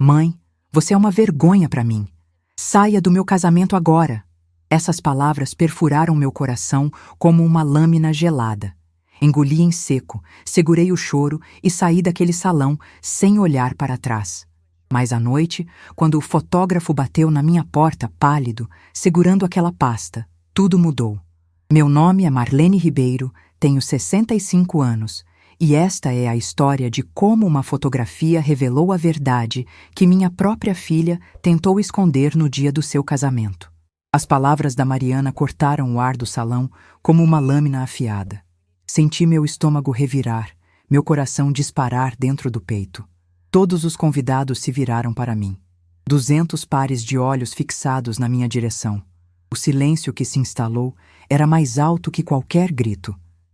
Mãe, você é uma vergonha para mim. Saia do meu casamento agora. Essas palavras perfuraram meu coração como uma lâmina gelada. Engoli em seco, segurei o choro e saí daquele salão sem olhar para trás. Mas à noite, quando o fotógrafo bateu na minha porta pálido, segurando aquela pasta, tudo mudou. Meu nome é Marlene Ribeiro, tenho 65 anos, e esta é a história de como uma fotografia revelou a verdade que minha própria filha tentou esconder no dia do seu casamento. As palavras da Mariana cortaram o ar do salão como uma lâmina afiada. Senti meu estômago revirar, meu coração disparar dentro do peito. Todos os convidados se viraram para mim. 200 pares de olhos fixados na minha direção. O silêncio que se instalou era mais alto que qualquer grito.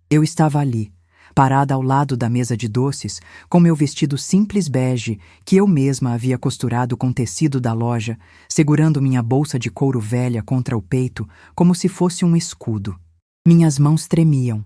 Eu estava ali, parada ao lado da mesa de doces, com meu vestido simples bege que eu mesma havia costurado com tecido da loja, segurando minha bolsa de couro velha contra o peito como se fosse um escudo. Minhas mãos tremiam.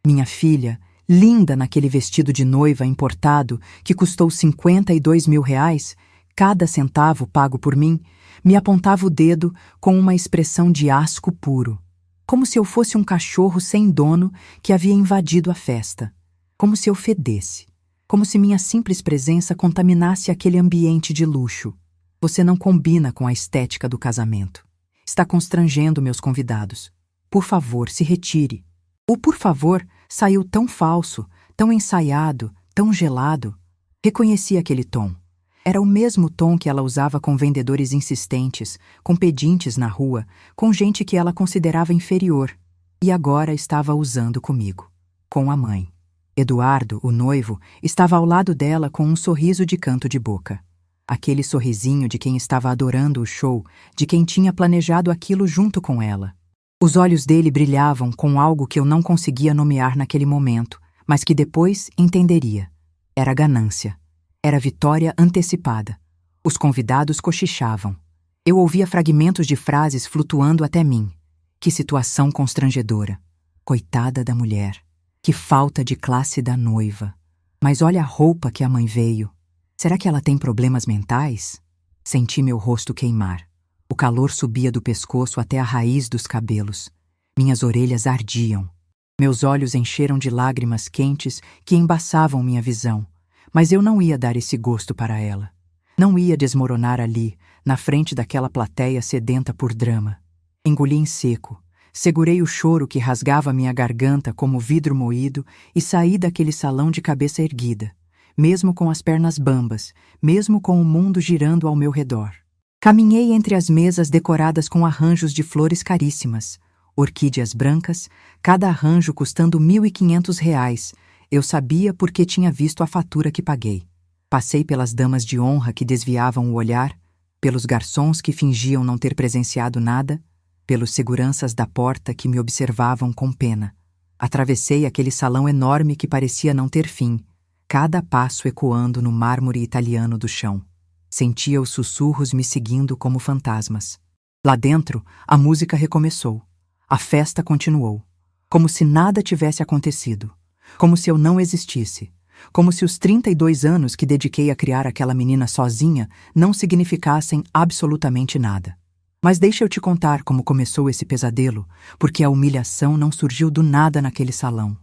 Minha filha, linda naquele vestido de noiva importado que custou R$52.000, cada centavo pago por mim, me apontava o dedo com uma expressão de asco puro. Como se eu fosse um cachorro sem dono que havia invadido a festa. Como se eu fedesse. Como se minha simples presença contaminasse aquele ambiente de luxo. Você não combina com a estética do casamento. Está constrangendo meus convidados. Por favor, se retire. O por favor saiu tão falso, tão ensaiado, tão gelado. Reconheci aquele tom. Era o mesmo tom que ela usava com vendedores insistentes, com pedintes na rua, com gente que ela considerava inferior. E agora estava usando comigo, com a mãe. Eduardo, o noivo, estava ao lado dela com um sorriso de canto de boca. Aquele sorrisinho de quem estava adorando o show, de quem tinha planejado aquilo junto com ela. Os olhos dele brilhavam com algo que eu não conseguia nomear naquele momento, mas que depois entenderia. Era ganância. Era vitória antecipada. Os convidados cochichavam. Eu ouvia fragmentos de frases flutuando até mim. Que situação constrangedora. Coitada da mulher. Que falta de classe da noiva. Mas olha a roupa que a mãe veio. Será que ela tem problemas mentais? Senti meu rosto queimar. O calor subia do pescoço até a raiz dos cabelos. Minhas orelhas ardiam. Meus olhos encheram de lágrimas quentes que embaçavam minha visão. Mas eu não ia dar esse gosto para ela. Não ia desmoronar ali, na frente daquela plateia sedenta por drama. Engoli em seco. Segurei o choro que rasgava minha garganta como vidro moído e saí daquele salão de cabeça erguida, mesmo com as pernas bambas, mesmo com o mundo girando ao meu redor. Caminhei entre as mesas decoradas com arranjos de flores caríssimas, orquídeas brancas, cada arranjo custando R$1.500. Eu sabia porque tinha visto a fatura que paguei. Passei pelas damas de honra que desviavam o olhar, pelos garçons que fingiam não ter presenciado nada, pelos seguranças da porta que me observavam com pena. Atravessei aquele salão enorme que parecia não ter fim, cada passo ecoando no mármore italiano do chão. Sentia os sussurros me seguindo como fantasmas. Lá dentro, a música recomeçou. A festa continuou. Como se nada tivesse acontecido. Como se eu não existisse. Como se os 32 anos que dediquei a criar aquela menina sozinha não significassem absolutamente nada. Mas deixa eu te contar como começou esse pesadelo, porque a humilhação não surgiu do nada naquele salão.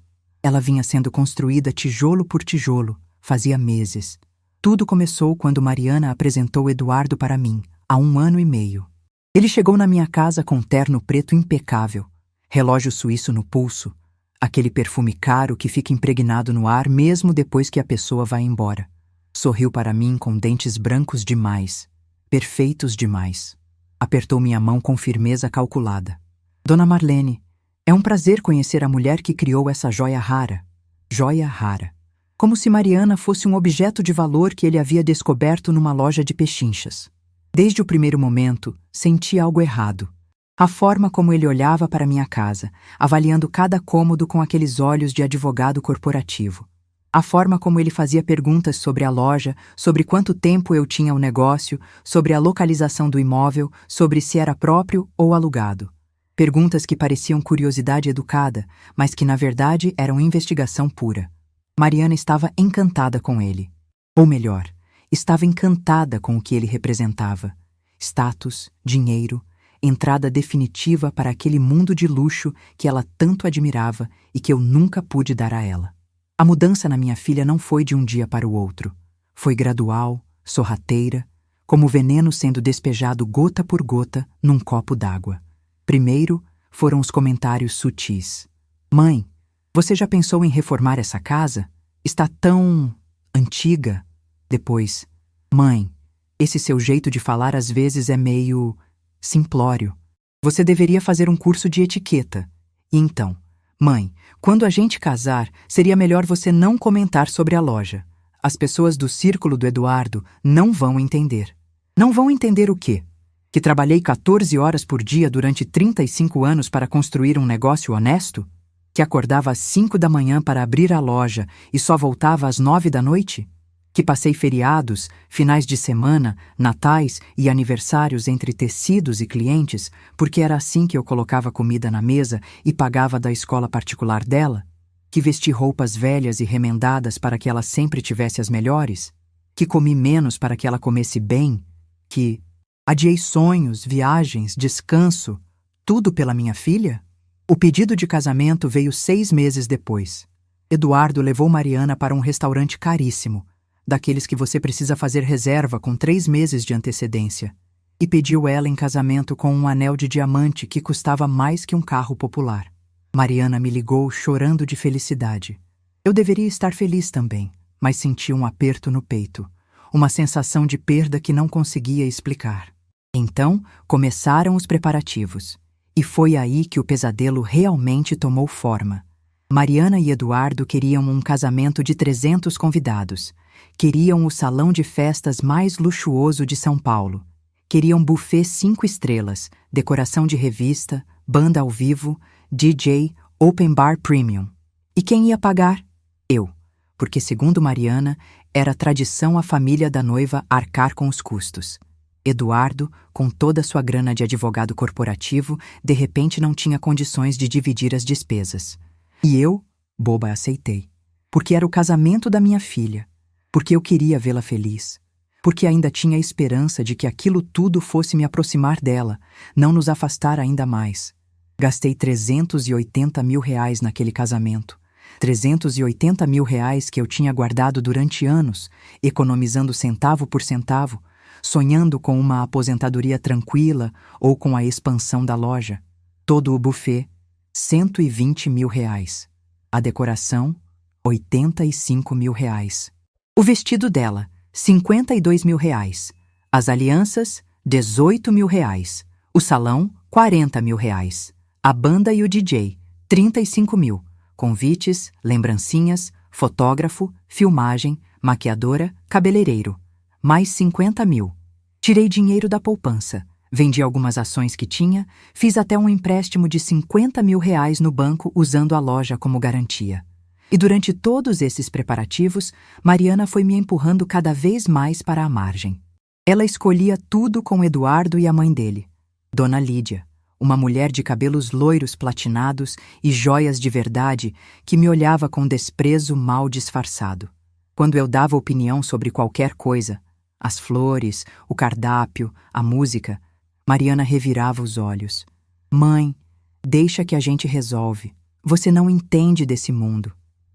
Ela vinha sendo construída tijolo por tijolo, fazia meses. Tudo começou quando Mariana apresentou Eduardo para mim, há 1 ano e meio. Ele chegou na minha casa com um terno preto impecável, relógio suíço no pulso, aquele perfume caro que fica impregnado no ar mesmo depois que a pessoa vai embora. Sorriu para mim com dentes brancos demais, perfeitos demais. Apertou minha mão com firmeza calculada. Dona Marlene, é um prazer conhecer a mulher que criou essa joia rara. Joia rara. Como se Mariana fosse um objeto de valor que ele havia descoberto numa loja de pechinchas. Desde o primeiro momento, senti algo errado. A forma como ele olhava para minha casa, avaliando cada cômodo com aqueles olhos de advogado corporativo. A forma como ele fazia perguntas sobre a loja, sobre quanto tempo eu tinha o negócio, sobre a localização do imóvel, sobre se era próprio ou alugado. Perguntas que pareciam curiosidade educada, mas que na verdade eram investigação pura. Mariana estava encantada com ele. Ou melhor, Estava encantada com o que ele representava. Status, dinheiro, entrada definitiva para aquele mundo de luxo que ela tanto admirava e que eu nunca pude dar a ela. A mudança na minha filha não foi de um dia para o outro. Foi gradual, sorrateira, como o veneno sendo despejado gota por gota num copo d'água. Primeiro foram os comentários sutis. Mãe, você já pensou em reformar essa casa? Está tão antiga. Depois, mãe, esse seu jeito de falar às vezes é meio simplório. Você deveria fazer um curso de etiqueta. E então, mãe, quando a gente casar, seria melhor você não comentar sobre a loja. As pessoas do círculo do Eduardo não vão entender. Não vão entender o quê? Que trabalhei 14 horas por dia durante 35 anos para construir um negócio honesto? Que acordava às 5 da manhã para abrir a loja e só voltava às 9 da noite? Que passei feriados, finais de semana, natais e aniversários entre tecidos e clientes, porque era assim que eu colocava comida na mesa e pagava da escola particular dela? Que vesti roupas velhas e remendadas para que ela sempre tivesse as melhores? Que comi menos para que ela comesse bem? Que adiei sonhos, viagens, descanso, tudo pela minha filha? O pedido de casamento veio 6 meses depois. Eduardo levou Mariana para um restaurante caríssimo, daqueles que você precisa fazer reserva com 3 meses de antecedência, e pediu ela em casamento com um anel de diamante que custava mais que um carro popular. Mariana me ligou chorando de felicidade. Eu deveria estar feliz também, mas senti um aperto no peito, uma sensação de perda que não conseguia explicar. Então, começaram os preparativos, e foi aí que o pesadelo realmente tomou forma. Mariana e Eduardo queriam um casamento de 300 convidados. Queriam o salão de festas mais luxuoso de São Paulo. Queriam buffet 5 estrelas, decoração de revista, banda ao vivo, DJ, open bar premium. E quem ia pagar? Eu, porque segundo Mariana, era tradição a família da noiva arcar com os custos. Eduardo, com toda sua grana de advogado corporativo, de repente não tinha condições de dividir as despesas. E eu, boba, aceitei. Porque era o casamento da minha filha. Porque eu queria vê-la feliz. Porque ainda tinha a esperança de que aquilo tudo fosse me aproximar dela, não nos afastar ainda mais. Gastei 380 mil reais naquele casamento. 380 mil reais que eu tinha guardado durante anos, economizando centavo por centavo, sonhando com uma aposentadoria tranquila ou com a expansão da loja. Todo o buffet, 120 mil reais. A decoração, 85 mil reais. O vestido dela, 52 mil reais. As alianças, 18 mil reais. O salão, 40 mil reais. A banda e o DJ, 35 mil. Convites, lembrancinhas, fotógrafo, filmagem, maquiadora, cabeleireiro. Mais 50 mil. Tirei dinheiro da poupança. Vendi algumas ações que tinha, fiz até um empréstimo de 50 mil reais no banco usando a loja como garantia. E durante todos esses preparativos, Mariana foi me empurrando cada vez mais para a margem. Ela escolhia tudo com Eduardo e a mãe dele, Dona Lídia, uma mulher de cabelos loiros platinados e joias de verdade que me olhava com desprezo mal disfarçado. Quando eu dava opinião sobre qualquer coisa, as flores, o cardápio, a música, Mariana revirava os olhos. Mãe, deixa que a gente resolve. Você não entende desse mundo.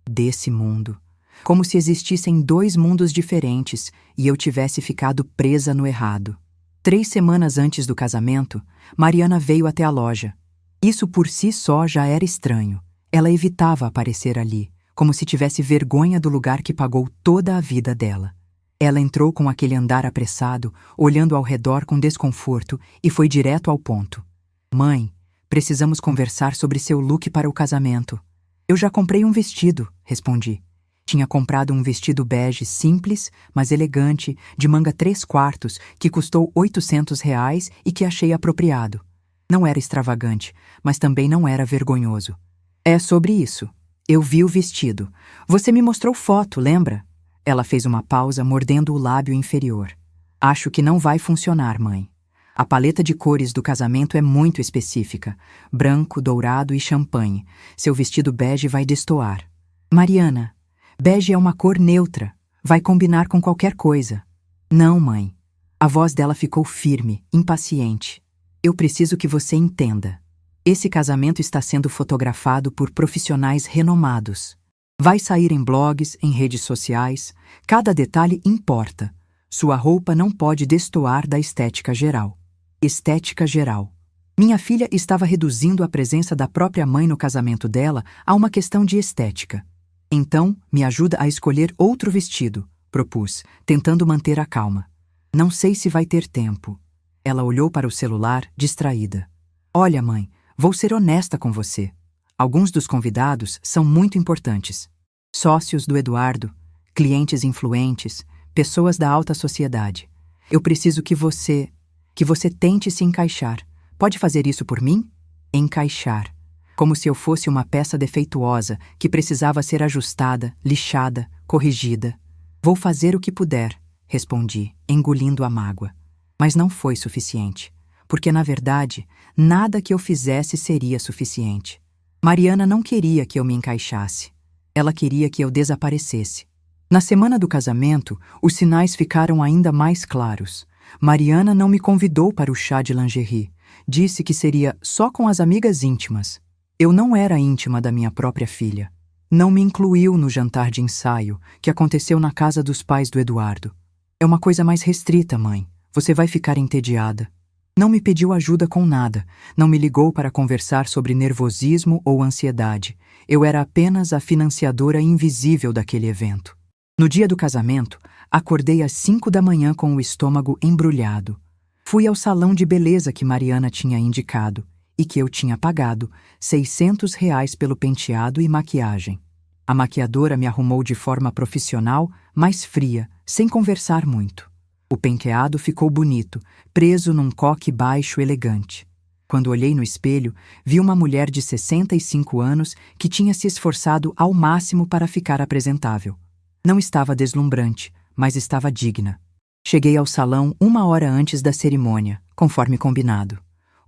Desse mundo. Como se existissem 2 mundos diferentes e eu tivesse ficado presa no errado. 3 semanas antes do casamento, Mariana veio até a loja. Isso por si só já era estranho. Ela evitava aparecer ali, como se tivesse vergonha do lugar que pagou toda a vida dela. Ela entrou com aquele andar apressado, olhando ao redor com desconforto e foi direto ao ponto. Mãe, precisamos conversar sobre seu look para o casamento. Eu já comprei um vestido, respondi. Tinha comprado um vestido bege simples, mas elegante, de manga 3/4, que custou 800 reais e que achei apropriado. Não era extravagante, mas também não era vergonhoso. É sobre isso. Eu vi o vestido. Você me mostrou foto, lembra? Ela fez uma pausa, mordendo o lábio inferior. Acho que não vai funcionar, mãe. A paleta de cores do casamento é muito específica. Branco, dourado e champanhe. Seu vestido bege vai destoar. Mariana, bege é uma cor neutra. Vai combinar com qualquer coisa. Não, mãe. A voz dela ficou firme, impaciente. Eu preciso que você entenda. Esse casamento está sendo fotografado por profissionais renomados. Vai sair em blogs, em redes sociais. Cada detalhe importa. Sua roupa não pode destoar da estética geral. Estética geral. Minha filha estava reduzindo a presença da própria mãe no casamento dela a uma questão de estética. Então, me ajuda a escolher outro vestido, propus, tentando manter a calma. Não sei se vai ter tempo. Ela olhou para o celular, distraída. Olha, mãe, vou ser honesta com você. Alguns dos convidados são muito importantes. Sócios do Eduardo, clientes influentes, pessoas da alta sociedade. Eu preciso que você tente se encaixar. Pode fazer isso por mim? Encaixar. Como se eu fosse uma peça defeituosa que precisava ser ajustada, lixada, corrigida. Vou fazer o que puder, respondi, engolindo a mágoa. Mas não foi suficiente, porque, na verdade, nada que eu fizesse seria suficiente. Mariana não queria que eu me encaixasse. Ela queria que eu desaparecesse. Na semana do casamento, os sinais ficaram ainda mais claros. Mariana não me convidou para o chá de lingerie. Disse que seria só com as amigas íntimas. Eu não era íntima da minha própria filha. Não me incluiu no jantar de ensaio que aconteceu na casa dos pais do Eduardo. É uma coisa mais restrita, mãe. Você vai ficar entediada. Não me pediu ajuda com nada. Não me ligou para conversar sobre nervosismo ou ansiedade. Eu era apenas a financiadora invisível daquele evento. No dia do casamento, acordei às 5 da manhã com o estômago embrulhado. Fui ao salão de beleza que Mariana tinha indicado e que eu tinha pagado R$ 600 pelo penteado e maquiagem. A maquiadora me arrumou de forma profissional, mas fria, sem conversar muito. O penteado ficou bonito, preso num coque baixo elegante. Quando olhei no espelho, vi uma mulher de 65 anos que tinha se esforçado ao máximo para ficar apresentável. Não estava deslumbrante, mas estava digna. Cheguei ao salão 1 hora antes da cerimônia, conforme combinado.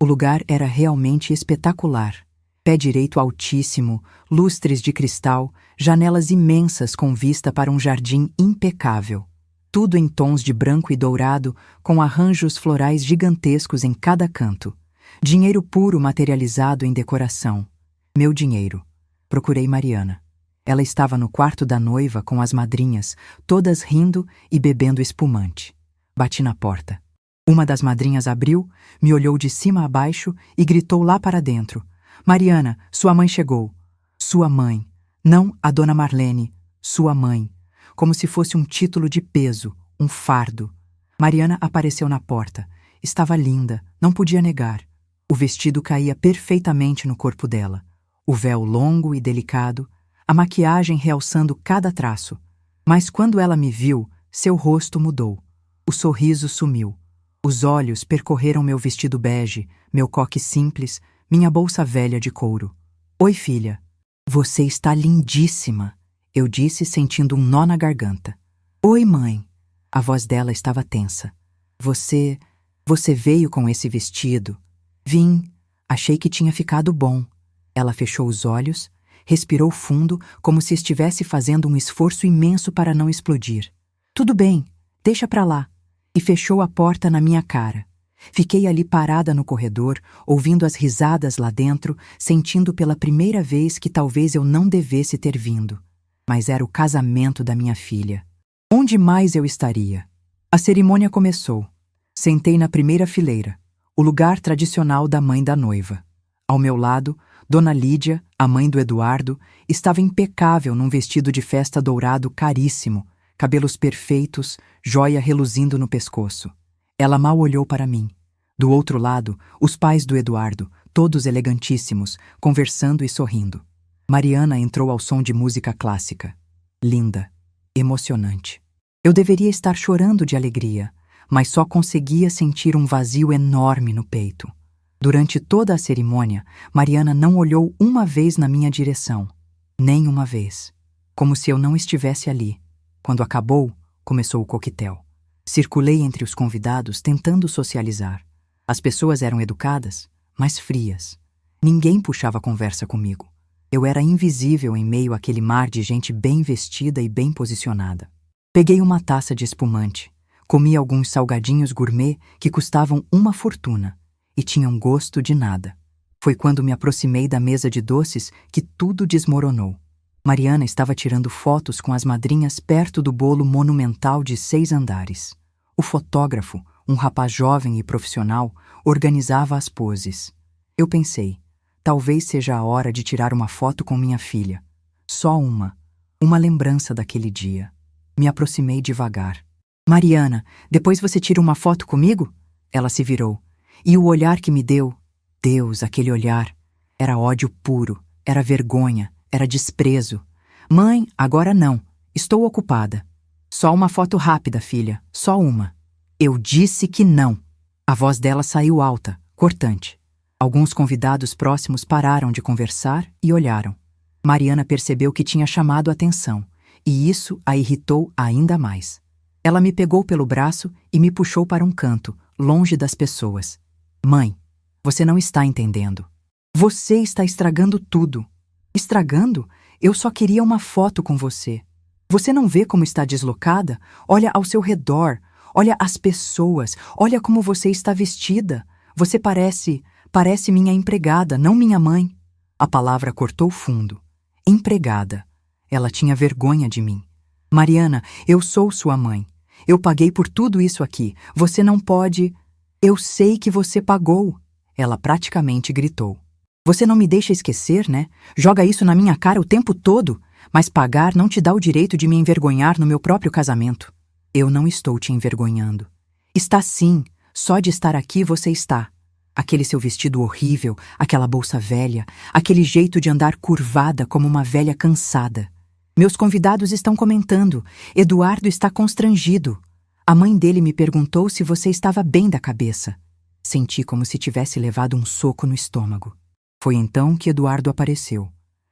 O lugar era realmente espetacular. Pé direito altíssimo, lustres de cristal, janelas imensas com vista para um jardim impecável. Tudo em tons de branco e dourado, com arranjos florais gigantescos em cada canto. Dinheiro puro materializado em decoração. Meu dinheiro. Procurei Mariana. Ela estava no quarto da noiva com as madrinhas, todas rindo e bebendo espumante. Bati na porta. Uma das madrinhas abriu, me olhou de cima a baixo e gritou lá para dentro. Mariana, sua mãe chegou. Sua mãe. Não a dona Marlene. Sua mãe. Como se fosse um título de peso, um fardo. Mariana apareceu na porta. Estava linda, não podia negar. O vestido caía perfeitamente no corpo dela. O véu longo e delicado, a maquiagem realçando cada traço. Mas quando ela me viu, seu rosto mudou. O sorriso sumiu. Os olhos percorreram meu vestido bege, meu coque simples, minha bolsa velha de couro. Oi, filha. Você está lindíssima, eu disse sentindo um nó na garganta. Oi, mãe. A voz dela estava tensa. Você veio com esse vestido. Vim. Achei que tinha ficado bom. Ela fechou os olhos, respirou fundo, como se estivesse fazendo um esforço imenso para não explodir. Tudo bem, deixa pra lá. E fechou a porta na minha cara. Fiquei ali parada no corredor, ouvindo as risadas lá dentro, sentindo pela primeira vez que talvez eu não devesse ter vindo. Mas era o casamento da minha filha. Onde mais eu estaria? A cerimônia começou. Sentei na primeira fileira, o lugar tradicional da mãe da noiva. Ao meu lado, Dona Lídia, a mãe do Eduardo, estava impecável num vestido de festa dourado caríssimo, cabelos perfeitos, joia reluzindo no pescoço. Ela mal olhou para mim. Do outro lado, os pais do Eduardo, todos elegantíssimos, conversando e sorrindo. Mariana entrou ao som de música clássica. Linda, emocionante. Eu deveria estar chorando de alegria, mas só conseguia sentir um vazio enorme no peito. Durante toda a cerimônia, Mariana não olhou uma vez na minha direção. Nem uma vez. Como se eu não estivesse ali. Quando acabou, começou o coquetel. Circulei entre os convidados tentando socializar. As pessoas eram educadas, mas frias. Ninguém puxava conversa comigo. Eu era invisível em meio àquele mar de gente bem vestida e bem posicionada. Peguei uma taça de espumante. Comi alguns salgadinhos gourmet que custavam uma fortuna e tinham gosto de nada. Foi quando me aproximei da mesa de doces que tudo desmoronou. Mariana estava tirando fotos com as madrinhas perto do bolo monumental de 6 andares. O fotógrafo, um rapaz jovem e profissional, organizava as poses. Eu pensei, talvez seja a hora de tirar uma foto com minha filha. Só uma lembrança daquele dia. Me aproximei devagar. Mariana, depois você tira uma foto comigo? Ela se virou. E o olhar que me deu, Deus, aquele olhar, era ódio puro, era vergonha, era desprezo. Mãe, agora não, estou ocupada. Só uma foto rápida, filha, só uma. Eu disse que não. A voz dela saiu alta, cortante. Alguns convidados próximos pararam de conversar e olharam. Mariana percebeu que tinha chamado a atenção, e isso a irritou ainda mais. Ela me pegou pelo braço e me puxou para um canto, longe das pessoas. Mãe, você não está entendendo. Você está estragando tudo. Estragando? Eu só queria uma foto com você. Você não vê como está deslocada? Olha ao seu redor, olha as pessoas, olha como você está vestida. Você parece minha empregada, não minha mãe. A palavra cortou fundo. Empregada. Ela tinha vergonha de mim. Mariana, eu sou sua mãe. Eu paguei por tudo isso aqui. Você não pode... Eu sei que você pagou. Ela praticamente gritou. Você não me deixa esquecer, né? Joga isso na minha cara o tempo todo. Mas pagar não te dá o direito de me envergonhar no meu próprio casamento. Eu não estou te envergonhando. Está sim. Só de estar aqui você está. Aquele seu vestido horrível, aquela bolsa velha, aquele jeito de andar curvada como uma velha cansada. Meus convidados estão comentando. Eduardo está constrangido. A mãe dele me perguntou se você estava bem da cabeça. Senti como se tivesse levado um soco no estômago. Foi então que Eduardo apareceu.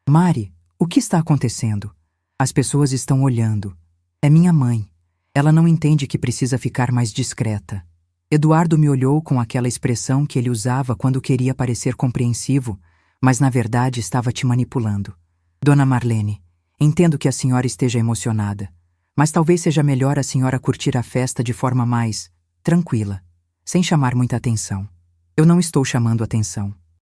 Mari, o que está acontecendo? As pessoas estão olhando. É minha mãe. Ela não entende que precisa ficar mais discreta. Eduardo me olhou com aquela expressão que ele usava quando queria parecer compreensivo, mas na verdade estava te manipulando. Dona Marlene, entendo que a senhora esteja emocionada, mas talvez seja melhor a senhora curtir a festa de forma mais tranquila, sem chamar muita atenção. Eu não estou chamando atenção.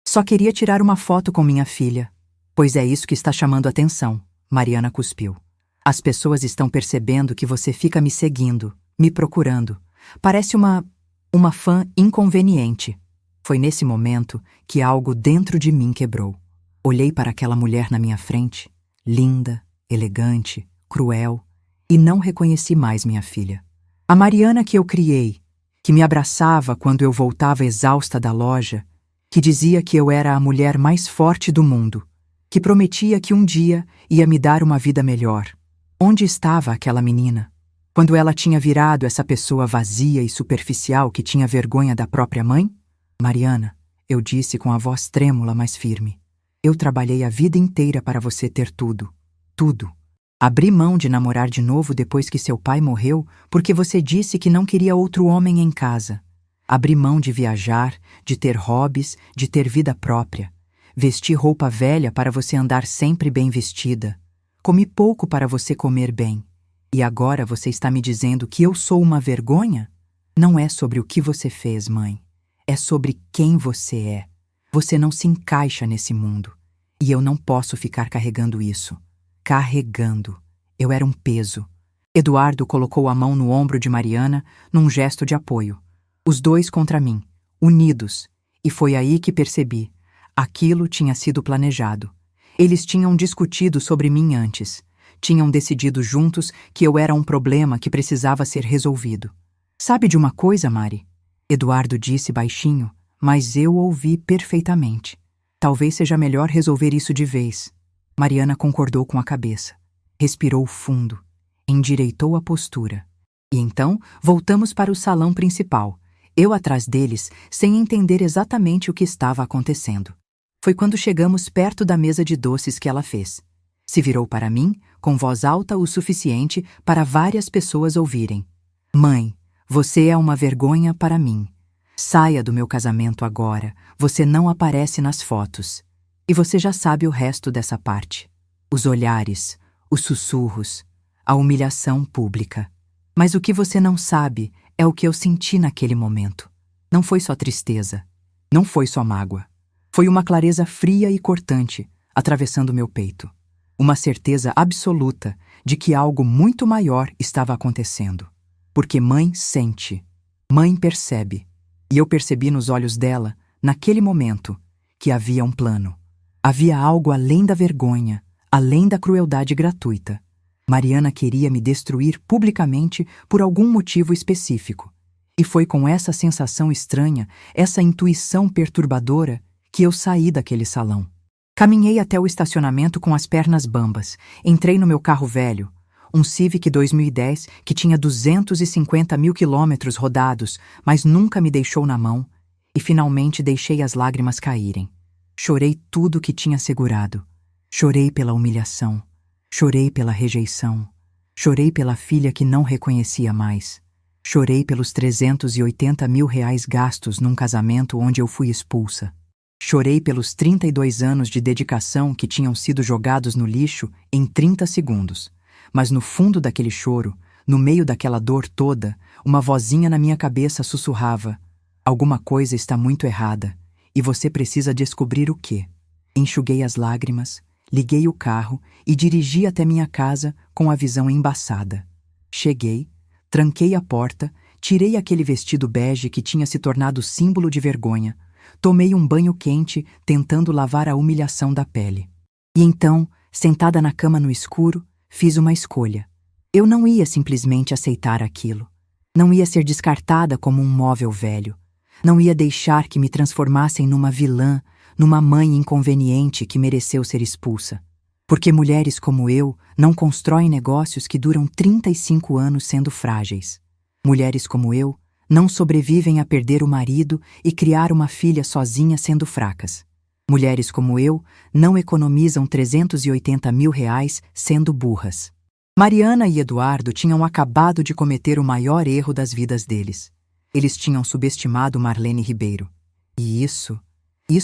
Só queria tirar uma foto com minha filha. Pois é isso que está chamando atenção, Mariana cuspiu. As pessoas estão percebendo que você fica me seguindo, me procurando. Parece uma fã inconveniente. Foi nesse momento que algo dentro de mim quebrou. Olhei para aquela mulher na minha frente, linda, elegante, cruel, e não reconheci mais minha filha. A Mariana que eu criei, que me abraçava quando eu voltava exausta da loja, que dizia que eu era a mulher mais forte do mundo, que prometia que um dia ia me dar uma vida melhor. Onde estava aquela menina? Quando ela tinha virado essa pessoa vazia e superficial que tinha vergonha da própria mãe? Mariana, eu disse com a voz trêmula, mas firme. Eu trabalhei a vida inteira para você ter tudo. Tudo. Abri mão de namorar de novo depois que seu pai morreu porque você disse que não queria outro homem em casa. Abri mão de viajar, de ter hobbies, de ter vida própria. Vesti roupa velha para você andar sempre bem vestida. Comi pouco para você comer bem. E agora você está me dizendo que eu sou uma vergonha? Não é sobre o que você fez, mãe. É sobre quem você é. Você não se encaixa nesse mundo. E eu não posso ficar carregando isso. Carregando. Eu era um peso. Eduardo colocou a mão no ombro de Mariana num gesto de apoio. Os dois contra mim, unidos. E foi aí que percebi. Aquilo tinha sido planejado. Eles tinham discutido sobre mim antes. Tinham decidido juntos que eu era um problema que precisava ser resolvido. Sabe de uma coisa, Mari? Eduardo disse baixinho, mas eu ouvi perfeitamente. Talvez seja melhor resolver isso de vez. Mariana concordou com a cabeça. Respirou fundo. Endireitou a postura. E então voltamos para o salão principal. Eu atrás deles, sem entender exatamente o que estava acontecendo. Foi quando chegamos perto da mesa de doces que ela fez. Se virou para mim, com voz alta o suficiente para várias pessoas ouvirem. Mãe, você é uma vergonha para mim. Saia do meu casamento agora, você não aparece nas fotos. E você já sabe o resto dessa parte. Os olhares, os sussurros, a humilhação pública. Mas o que você não sabe é o que eu senti naquele momento. Não foi só tristeza. Não foi só mágoa. Foi uma clareza fria e cortante, atravessando meu peito. Uma certeza absoluta de que algo muito maior estava acontecendo. Porque mãe sente, mãe percebe. E eu percebi nos olhos dela, naquele momento, que havia um plano. Havia algo além da vergonha, além da crueldade gratuita. Mariana queria me destruir publicamente por algum motivo específico. E foi com essa sensação estranha, essa intuição perturbadora, que eu saí daquele salão. Caminhei até o estacionamento com as pernas bambas. Entrei no meu carro velho, um Civic 2010 que tinha 250 mil quilômetros rodados, mas nunca me deixou na mão, e finalmente deixei as lágrimas caírem. Chorei tudo o que tinha segurado. Chorei pela humilhação. Chorei pela rejeição. Chorei pela filha que não reconhecia mais. Chorei pelos 380 mil reais gastos num casamento onde eu fui expulsa. Chorei pelos 32 anos de dedicação que tinham sido jogados no lixo em 30 segundos. Mas no fundo daquele choro, no meio daquela dor toda, uma vozinha na minha cabeça sussurrava: alguma coisa está muito errada, e você precisa descobrir o quê. Enxuguei as lágrimas, liguei o carro e dirigi até minha casa com a visão embaçada. Cheguei, tranquei a porta, tirei aquele vestido bege que tinha se tornado símbolo de vergonha, tomei um banho quente tentando lavar a humilhação da pele. E então, sentada na cama no escuro, fiz uma escolha. Eu não ia simplesmente aceitar aquilo. Não ia ser descartada como um móvel velho. Não ia deixar que me transformassem numa vilã, numa mãe inconveniente que mereceu ser expulsa. Porque mulheres como eu não constroem negócios que duram 35 anos sendo frágeis. Mulheres como eu não sobrevivem a perder o marido e criar uma filha sozinha sendo fracas. Mulheres como eu não economizam 380 mil reais sendo burras. Mariana e Eduardo tinham acabado de cometer o maior erro das vidas deles. Eles tinham subestimado Marlene Ribeiro. E isso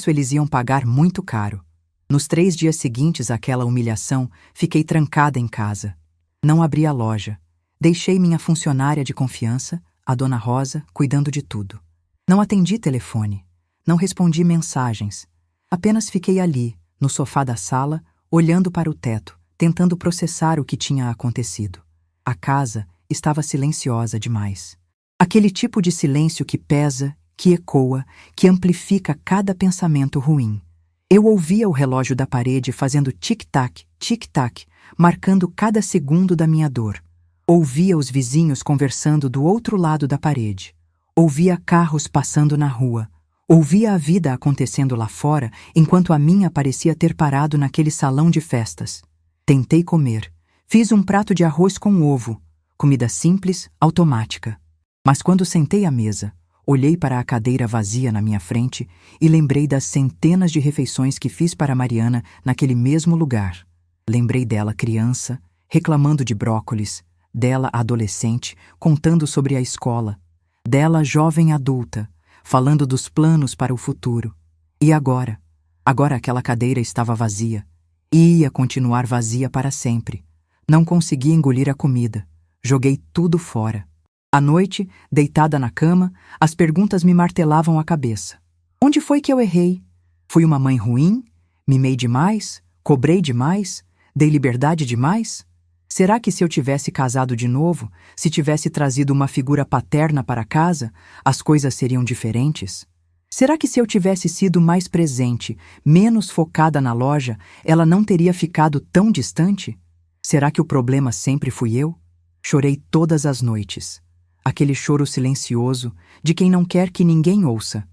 eles iam pagar muito caro. Nos 3 dias seguintes àquela humilhação, fiquei trancada em casa. Não abri a loja. Deixei minha funcionária de confiança, a Dona Rosa, cuidando de tudo. Não atendi telefone. Não respondi mensagens. Apenas fiquei ali, no sofá da sala, olhando para o teto, tentando processar o que tinha acontecido. A casa estava silenciosa demais. Aquele tipo de silêncio que pesa, que ecoa, que amplifica cada pensamento ruim. Eu ouvia o relógio da parede fazendo tic-tac, tic-tac, marcando cada segundo da minha dor. Ouvia os vizinhos conversando do outro lado da parede. Ouvia carros passando na rua. Ouvia a vida acontecendo lá fora, enquanto a minha parecia ter parado naquele salão de festas. Tentei comer. Fiz um prato de arroz com ovo. Comida simples, automática. Mas quando sentei à mesa, olhei para a cadeira vazia na minha frente e lembrei das centenas de refeições que fiz para Mariana naquele mesmo lugar. Lembrei dela criança, reclamando de brócolis, dela adolescente, contando sobre a escola, dela jovem adulta, falando dos planos para o futuro. E agora? Agora aquela cadeira estava vazia. E ia continuar vazia para sempre. Não consegui engolir a comida. Joguei tudo fora. À noite, deitada na cama, as perguntas me martelavam a cabeça. Onde foi que eu errei? Fui uma mãe ruim? Mimei demais? Cobrei demais? Dei liberdade demais? Será que se eu tivesse casado de novo, se tivesse trazido uma figura paterna para casa, as coisas seriam diferentes? Será que se eu tivesse sido mais presente, menos focada na loja, ela não teria ficado tão distante? Será que o problema sempre fui eu? Chorei todas as noites. Aquele choro silencioso, de quem não quer que ninguém ouça.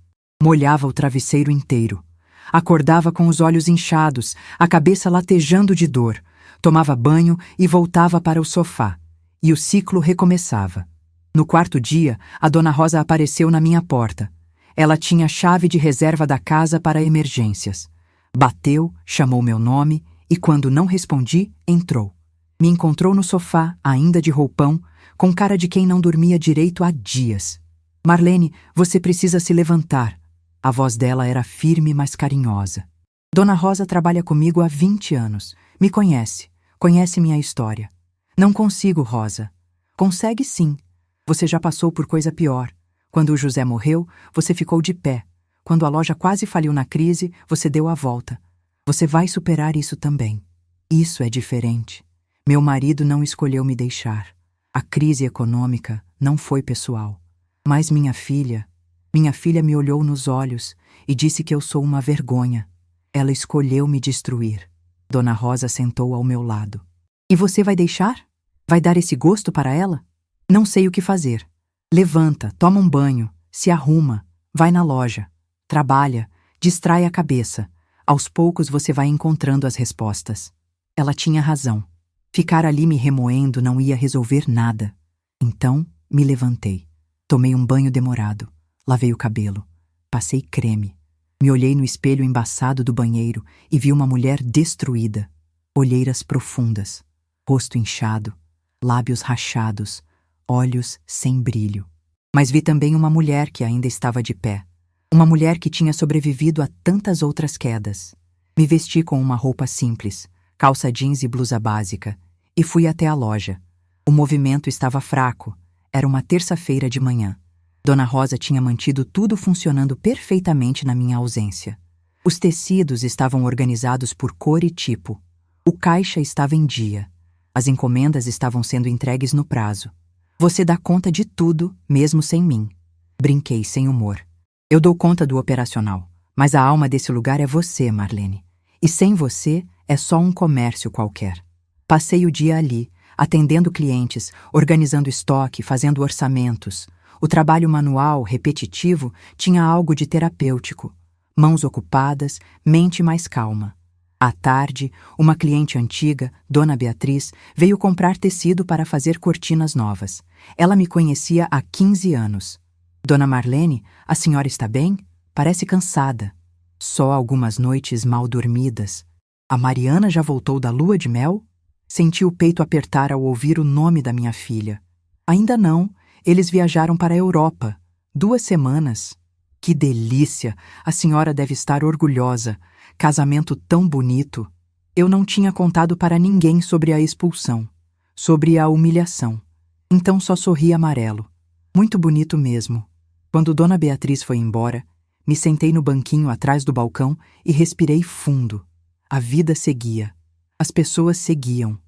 Molhava o travesseiro inteiro. Acordava com os olhos inchados, a cabeça latejando de dor. Tomava banho e voltava para o sofá. E o ciclo recomeçava. No 4º dia, a Dona Rosa apareceu na minha porta. Ela tinha a chave de reserva da casa para emergências. Bateu, chamou meu nome e, quando não respondi, entrou. Me encontrou no sofá, ainda de roupão, com cara de quem não dormia direito há dias. Marlene, você precisa se levantar. A voz dela era firme, mas carinhosa. Dona Rosa trabalha comigo há 20 anos. Me conhece minha história. Não consigo, Rosa. Consegue sim. Você já passou por coisa pior. Quando o José morreu, você ficou de pé. Quando a loja quase faliu na crise, você deu a volta. Você vai superar isso também. Isso é diferente. Meu marido não escolheu me deixar. A crise econômica não foi pessoal. Mas minha filha me olhou nos olhos e disse que eu sou uma vergonha. Ela escolheu me destruir. Dona Rosa sentou ao meu lado. E você vai deixar? Vai dar esse gosto para ela? Não sei o que fazer. Levanta, toma um banho, se arruma, vai na loja, trabalha, distrai a cabeça. Aos poucos você vai encontrando as respostas. Ela tinha razão. Ficar ali me remoendo não ia resolver nada. Então, me levantei. Tomei um banho demorado. Lavei o cabelo. Passei creme. Me olhei no espelho embaçado do banheiro e vi uma mulher destruída. Olheiras profundas, rosto inchado, lábios rachados, olhos sem brilho. Mas vi também uma mulher que ainda estava de pé. Uma mulher que tinha sobrevivido a tantas outras quedas. Me vesti com uma roupa simples, calça jeans e blusa básica, e fui até a loja. O movimento estava fraco. Era uma terça-feira de manhã. Dona Rosa tinha mantido tudo funcionando perfeitamente na minha ausência. Os tecidos estavam organizados por cor e tipo. O caixa estava em dia. As encomendas estavam sendo entregues no prazo. Você dá conta de tudo, mesmo sem mim. Brinquei sem humor. Eu dou conta do operacional, mas a alma desse lugar é você, Marlene. E sem você, é só um comércio qualquer. Passei o dia ali, atendendo clientes, organizando estoque, fazendo orçamentos. O trabalho manual, repetitivo, tinha algo de terapêutico. Mãos ocupadas, mente mais calma. À tarde, uma cliente antiga, Dona Beatriz, veio comprar tecido para fazer cortinas novas. Ela me conhecia há 15 anos. Dona Marlene, a senhora está bem? Parece cansada. Só algumas noites mal dormidas. A Mariana já voltou da lua de mel? Senti o peito apertar ao ouvir o nome da minha filha. Ainda não. Eles viajaram para a Europa. 2 semanas. Que delícia! A senhora deve estar orgulhosa. Casamento tão bonito. Eu não tinha contado para ninguém sobre a expulsão, sobre a humilhação. Então só sorri amarelo. Muito bonito mesmo. Quando Dona Beatriz foi embora, me sentei no banquinho atrás do balcão e respirei fundo. A vida seguia. As pessoas seguiam.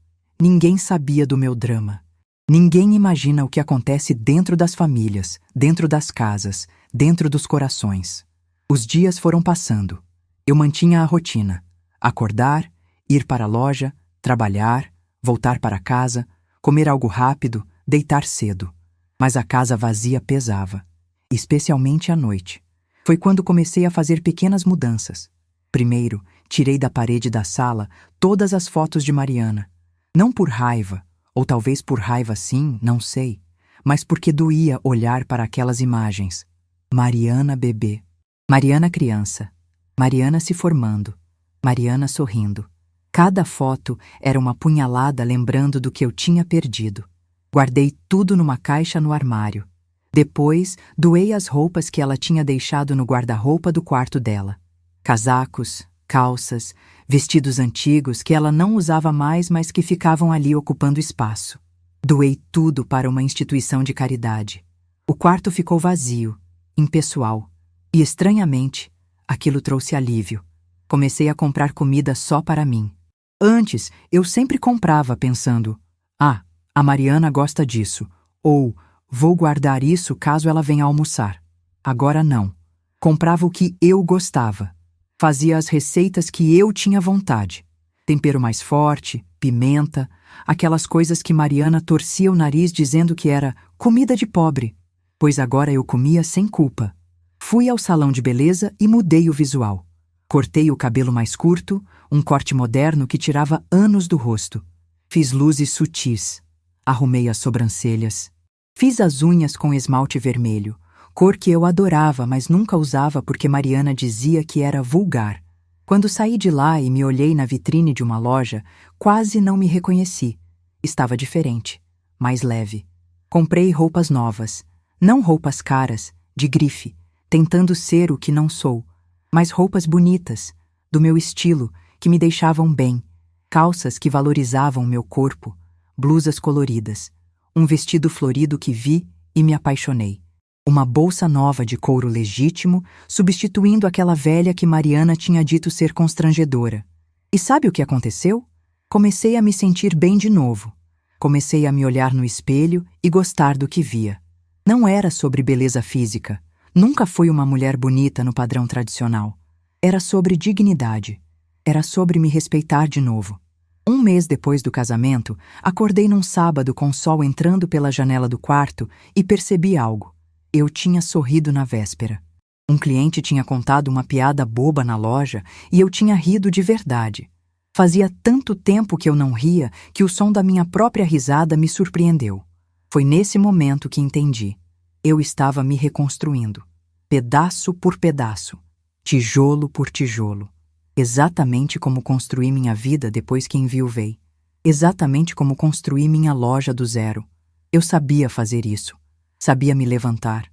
Ninguém sabia do meu drama. Ninguém imagina o que acontece dentro das famílias, dentro das casas, dentro dos corações. Os dias foram passando. Eu mantinha a rotina. Acordar, ir para a loja, trabalhar, voltar para casa, comer algo rápido, deitar cedo. Mas a casa vazia pesava, especialmente à noite. Foi quando comecei a fazer pequenas mudanças. Primeiro, tirei da parede da sala todas as fotos de Mariana. Não por raiva, ou talvez por raiva sim, não sei, mas porque doía olhar para aquelas imagens. Mariana bebê, Mariana criança, Mariana se formando, Mariana sorrindo. Cada foto era uma punhalada lembrando do que eu tinha perdido. Guardei tudo numa caixa no armário. Depois, doei as roupas que ela tinha deixado no guarda-roupa do quarto dela. Casacos, calças, vestidos antigos que ela não usava mais, mas que ficavam ali ocupando espaço. Doei tudo para uma instituição de caridade. O quarto ficou vazio, impessoal. E, estranhamente, aquilo trouxe alívio. Comecei a comprar comida só para mim. Antes, eu sempre comprava pensando: a Mariana gosta disso, ou vou guardar isso caso ela venha almoçar. Agora não. Comprava o que eu gostava. Fazia as receitas que eu tinha vontade. Tempero mais forte, pimenta, aquelas coisas que Mariana torcia o nariz dizendo que era comida de pobre, pois agora eu comia sem culpa. Fui ao salão de beleza e mudei o visual. Cortei o cabelo mais curto, um corte moderno que tirava anos do rosto. Fiz luzes sutis. Arrumei as sobrancelhas. Fiz as unhas com esmalte vermelho, cor que eu adorava, mas nunca usava porque Mariana dizia que era vulgar. Quando saí de lá e me olhei na vitrine de uma loja, quase não me reconheci. Estava diferente, mais leve. Comprei roupas novas, não roupas caras, de grife, tentando ser o que não sou, mas roupas bonitas, do meu estilo, que me deixavam bem, calças que valorizavam meu corpo, blusas coloridas. Um vestido florido que vi e me apaixonei. Uma bolsa nova de couro legítimo, substituindo aquela velha que Mariana tinha dito ser constrangedora. E sabe o que aconteceu? Comecei a me sentir bem de novo. Comecei a me olhar no espelho e gostar do que via. Não era sobre beleza física. Nunca fui uma mulher bonita no padrão tradicional. Era sobre dignidade. Era sobre me respeitar de novo. Um mês depois do casamento, acordei num sábado com o sol entrando pela janela do quarto e percebi algo. Eu tinha sorrido na véspera. Um cliente tinha contado uma piada boba na loja e eu tinha rido de verdade. Fazia tanto tempo que eu não ria que o som da minha própria risada me surpreendeu. Foi nesse momento que entendi. Eu estava me reconstruindo. Pedaço por pedaço. Tijolo por tijolo. Exatamente como construí minha vida depois que enviuvei. Exatamente como construí minha loja do zero. Eu sabia fazer isso. Sabia me levantar.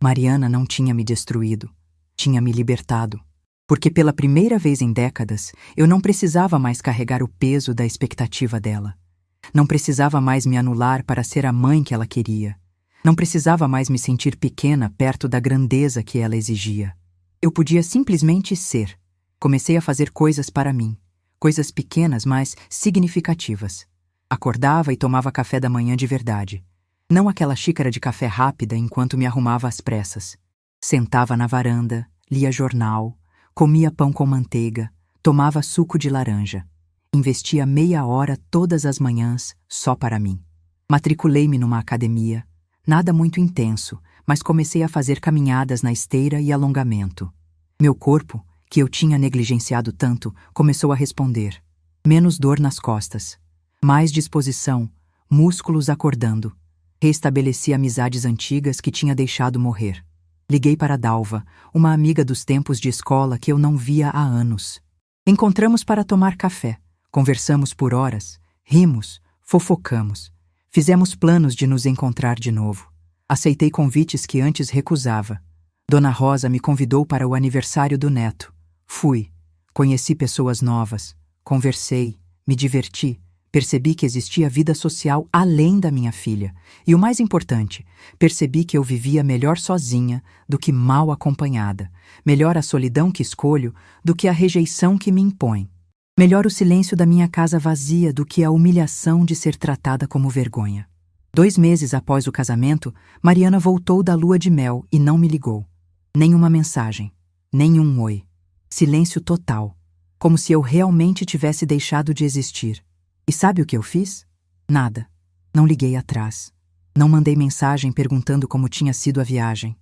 Mariana não tinha me destruído. Tinha me libertado. Porque pela primeira vez em décadas, eu não precisava mais carregar o peso da expectativa dela. Não precisava mais me anular para ser a mãe que ela queria. Não precisava mais me sentir pequena perto da grandeza que ela exigia. Eu podia simplesmente ser. Comecei a fazer coisas para mim. Coisas pequenas, mas significativas. Acordava e tomava café da manhã de verdade. Não aquela xícara de café rápida enquanto me arrumava às pressas. Sentava na varanda, lia jornal, comia pão com manteiga, tomava suco de laranja. Investia meia hora todas as manhãs só para mim. Matriculei-me numa academia. Nada muito intenso, mas comecei a fazer caminhadas na esteira e alongamento. Meu corpo, que eu tinha negligenciado tanto, começou a responder. Menos dor nas costas. Mais disposição, músculos acordando. Reestabeleci amizades antigas que tinha deixado morrer. Liguei para Dalva, uma amiga dos tempos de escola que eu não via há anos. Encontramos para tomar café. Conversamos por horas. Rimos, fofocamos. Fizemos planos de nos encontrar de novo. Aceitei convites que antes recusava. Dona Rosa me convidou para o aniversário do neto. Fui. Conheci pessoas novas. Conversei. Me diverti. Percebi que existia vida social além da minha filha. E o mais importante, percebi que eu vivia melhor sozinha do que mal acompanhada. Melhor a solidão que escolho do que a rejeição que me impõe. Melhor o silêncio da minha casa vazia do que a humilhação de ser tratada como vergonha. 2 meses após o casamento, Mariana voltou da lua de mel e não me ligou. Nenhuma mensagem. Nenhum oi. Silêncio total. Como se eu realmente tivesse deixado de existir. E sabe o que eu fiz? Nada. Não liguei atrás. Não mandei mensagem perguntando como tinha sido a viagem.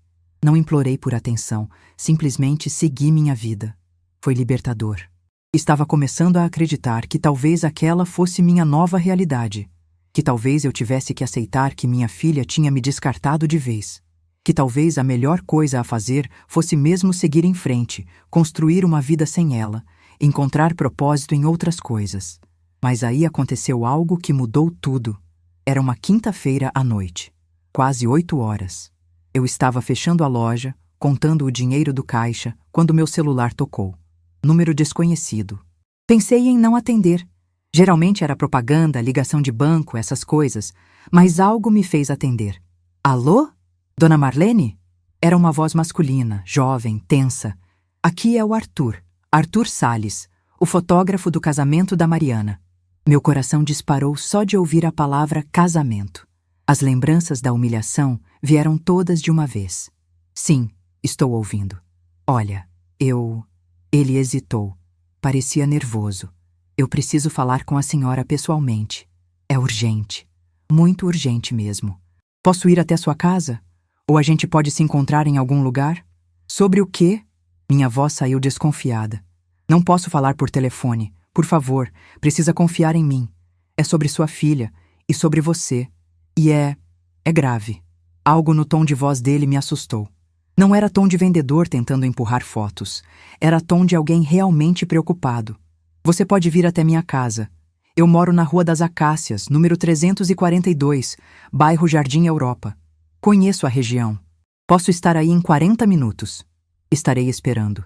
Não implorei por atenção. Simplesmente segui minha vida. Foi libertador. Estava começando a acreditar que talvez aquela fosse minha nova realidade. Que talvez eu tivesse que aceitar que minha filha tinha me descartado de vez. Que talvez a melhor coisa a fazer fosse mesmo seguir em frente, construir uma vida sem ela, encontrar propósito em outras coisas. Mas aí aconteceu algo que mudou tudo. Era uma quinta-feira à noite. Quase 8 horas. Eu estava fechando a loja, contando o dinheiro do caixa, quando meu celular tocou. Número desconhecido. Pensei em não atender. Geralmente era propaganda, ligação de banco, essas coisas. Mas algo me fez atender. Alô? Dona Marlene? Era uma voz masculina, jovem, tensa. Aqui é o Arthur. Arthur Salles, o fotógrafo do casamento da Mariana. Meu coração disparou só de ouvir a palavra casamento. As lembranças da humilhação vieram todas de uma vez. Sim, estou ouvindo. Olha, Ele hesitou. Parecia nervoso. Eu preciso falar com a senhora pessoalmente. É urgente. Muito urgente mesmo. Posso ir até sua casa? Ou a gente pode se encontrar em algum lugar? Sobre o quê? Minha voz saiu desconfiada. Não posso falar por telefone. Por favor, precisa confiar em mim. É sobre sua filha e sobre você. E é grave. Algo no tom de voz dele me assustou. Não era tom de vendedor tentando empurrar fotos. Era tom de alguém realmente preocupado. Você pode vir até minha casa. Eu moro na Rua das Acácias, número 342, bairro Jardim Europa. Conheço a região. Posso estar aí em 40 minutos. Estarei esperando.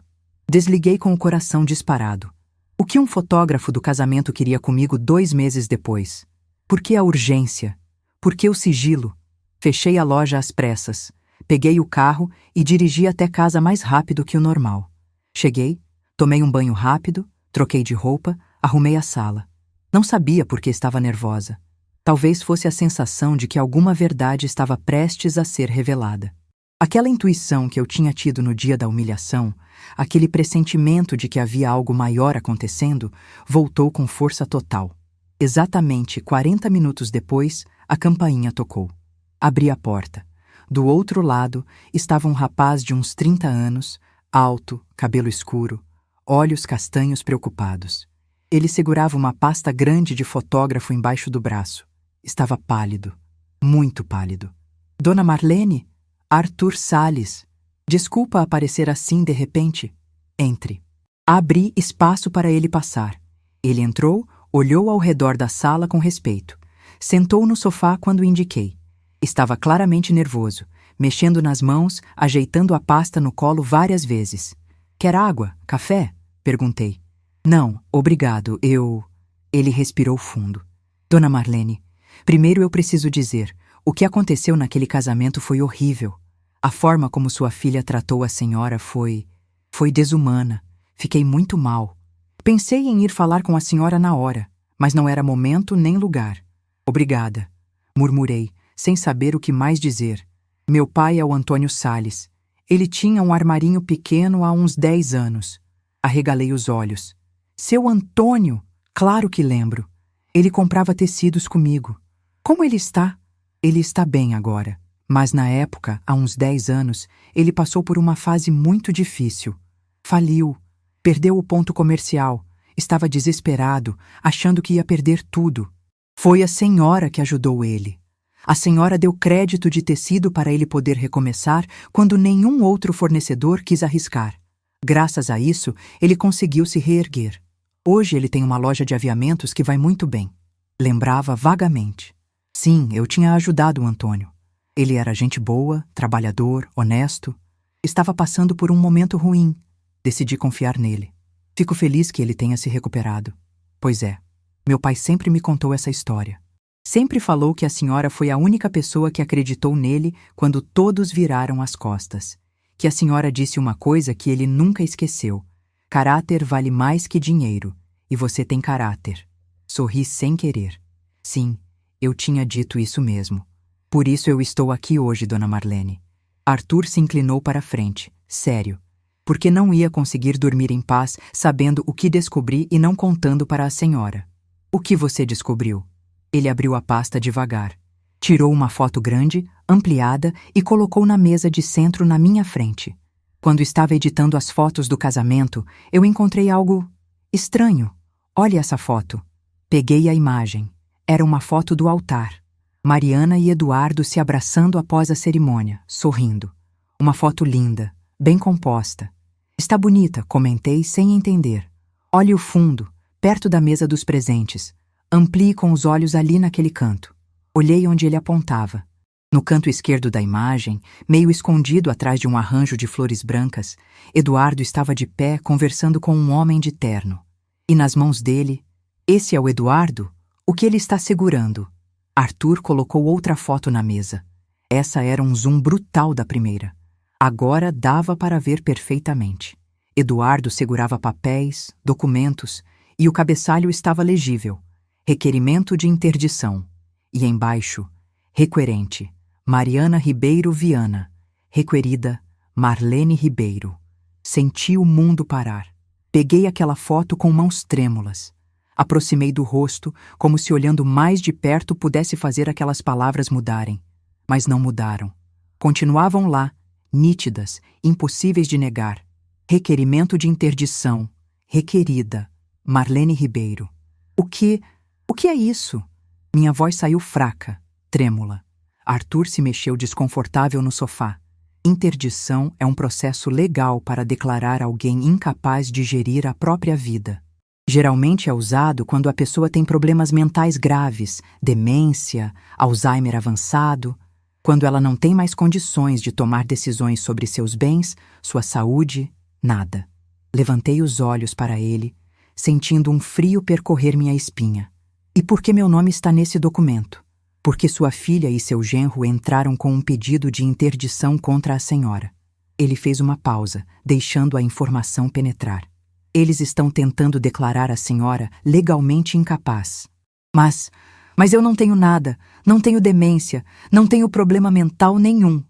Desliguei com o coração disparado. O que um fotógrafo do casamento queria comigo 2 meses depois? Por que a urgência? Por que o sigilo? Fechei a loja às pressas. Peguei o carro e dirigi até casa mais rápido que o normal. Cheguei, tomei um banho rápido, troquei de roupa, arrumei a sala. Não sabia por que estava nervosa. Talvez fosse a sensação de que alguma verdade estava prestes a ser revelada. Aquela intuição que eu tinha tido no dia da humilhação, aquele pressentimento de que havia algo maior acontecendo, voltou com força total. Exatamente 40 minutos depois, a campainha tocou. Abri a porta. Do outro lado estava um rapaz de uns 30 anos, alto, cabelo escuro, olhos castanhos preocupados. Ele segurava uma pasta grande de fotógrafo embaixo do braço. Estava pálido, muito pálido. Dona Marlene? Arthur Salles. Desculpa aparecer assim de repente. Entre. Abri espaço para ele passar. Ele entrou, olhou ao redor da sala com respeito. Sentou no sofá quando indiquei. Estava claramente nervoso, mexendo nas mãos, ajeitando a pasta no colo várias vezes. Quer água? Café? Perguntei. Não, obrigado, eu... Ele respirou fundo. Dona Marlene, primeiro eu preciso dizer, o que aconteceu naquele casamento foi horrível. A forma como sua filha tratou a senhora foi desumana. Fiquei muito mal. Pensei em ir falar com a senhora na hora, mas não era momento nem lugar. Obrigada, murmurei, sem saber o que mais dizer. Meu pai é o Antônio Salles. Ele tinha um armarinho pequeno há uns 10 anos. Arregalei os olhos. Seu Antônio? Claro que lembro. Ele comprava tecidos comigo. Como ele está? Ele está bem agora. Mas na época, há uns 10 anos, ele passou por uma fase muito difícil. Faliu. Perdeu o ponto comercial. Estava desesperado, achando que ia perder tudo. Foi a senhora que ajudou ele. A senhora deu crédito de tecido para ele poder recomeçar quando nenhum outro fornecedor quis arriscar. Graças a isso, ele conseguiu se reerguer. Hoje ele tem uma loja de aviamentos que vai muito bem. Lembrava vagamente. Sim, eu tinha ajudado o Antônio. Ele era gente boa, trabalhador, honesto. Estava passando por um momento ruim. Decidi confiar nele. Fico feliz que ele tenha se recuperado. Pois é, meu pai sempre me contou essa história. Sempre falou que a senhora foi a única pessoa que acreditou nele quando todos viraram as costas. Que a senhora disse uma coisa que ele nunca esqueceu. Caráter vale mais que dinheiro, e você tem caráter. Sorri sem querer. Sim, eu tinha dito isso mesmo. Por isso eu estou aqui hoje, Dona Marlene. Arthur se inclinou para a frente, sério. Porque não ia conseguir dormir em paz sabendo o que descobri e não contando para a senhora. O que você descobriu? Ele abriu a pasta devagar. Tirou uma foto grande, ampliada e colocou na mesa de centro na minha frente. Quando estava editando as fotos do casamento, eu encontrei algo estranho. Olhe essa foto. Peguei a imagem. Era uma foto do altar. Mariana e Eduardo se abraçando após a cerimônia, sorrindo. Uma foto linda, bem composta. Está bonita, comentei sem entender. Olhe o fundo, perto da mesa dos presentes. Amplie com os olhos ali naquele canto. Olhei onde ele apontava. No canto esquerdo da imagem, meio escondido atrás de um arranjo de flores brancas, Eduardo estava de pé conversando com um homem de terno. E nas mãos dele, esse é o Eduardo? O que ele está segurando? Arthur colocou outra foto na mesa. Essa era um zoom brutal da primeira. Agora dava para ver perfeitamente. Eduardo segurava papéis, documentos, e o cabeçalho estava legível. Requerimento de interdição. E embaixo, requerente, Mariana Ribeiro Viana. Requerida, Marlene Ribeiro. Senti o mundo parar. Peguei aquela foto com mãos trêmulas. Aproximei do rosto, como se olhando mais de perto pudesse fazer aquelas palavras mudarem. Mas não mudaram. Continuavam lá, nítidas, impossíveis de negar. Requerimento de interdição. Requerida, Marlene Ribeiro. O que é isso? Minha voz saiu fraca, trêmula. Arthur se mexeu desconfortável no sofá. Interdição é um processo legal para declarar alguém incapaz de gerir a própria vida. Geralmente é usado quando a pessoa tem problemas mentais graves, demência, Alzheimer avançado, quando ela não tem mais condições de tomar decisões sobre seus bens, sua saúde, nada. Levantei os olhos para ele, sentindo um frio percorrer minha espinha. E por que meu nome está nesse documento? Porque sua filha e seu genro entraram com um pedido de interdição contra a senhora. Ele fez uma pausa, deixando a informação penetrar. Eles estão tentando declarar a senhora legalmente incapaz. Mas eu não tenho nada, não tenho demência, não tenho problema mental nenhum.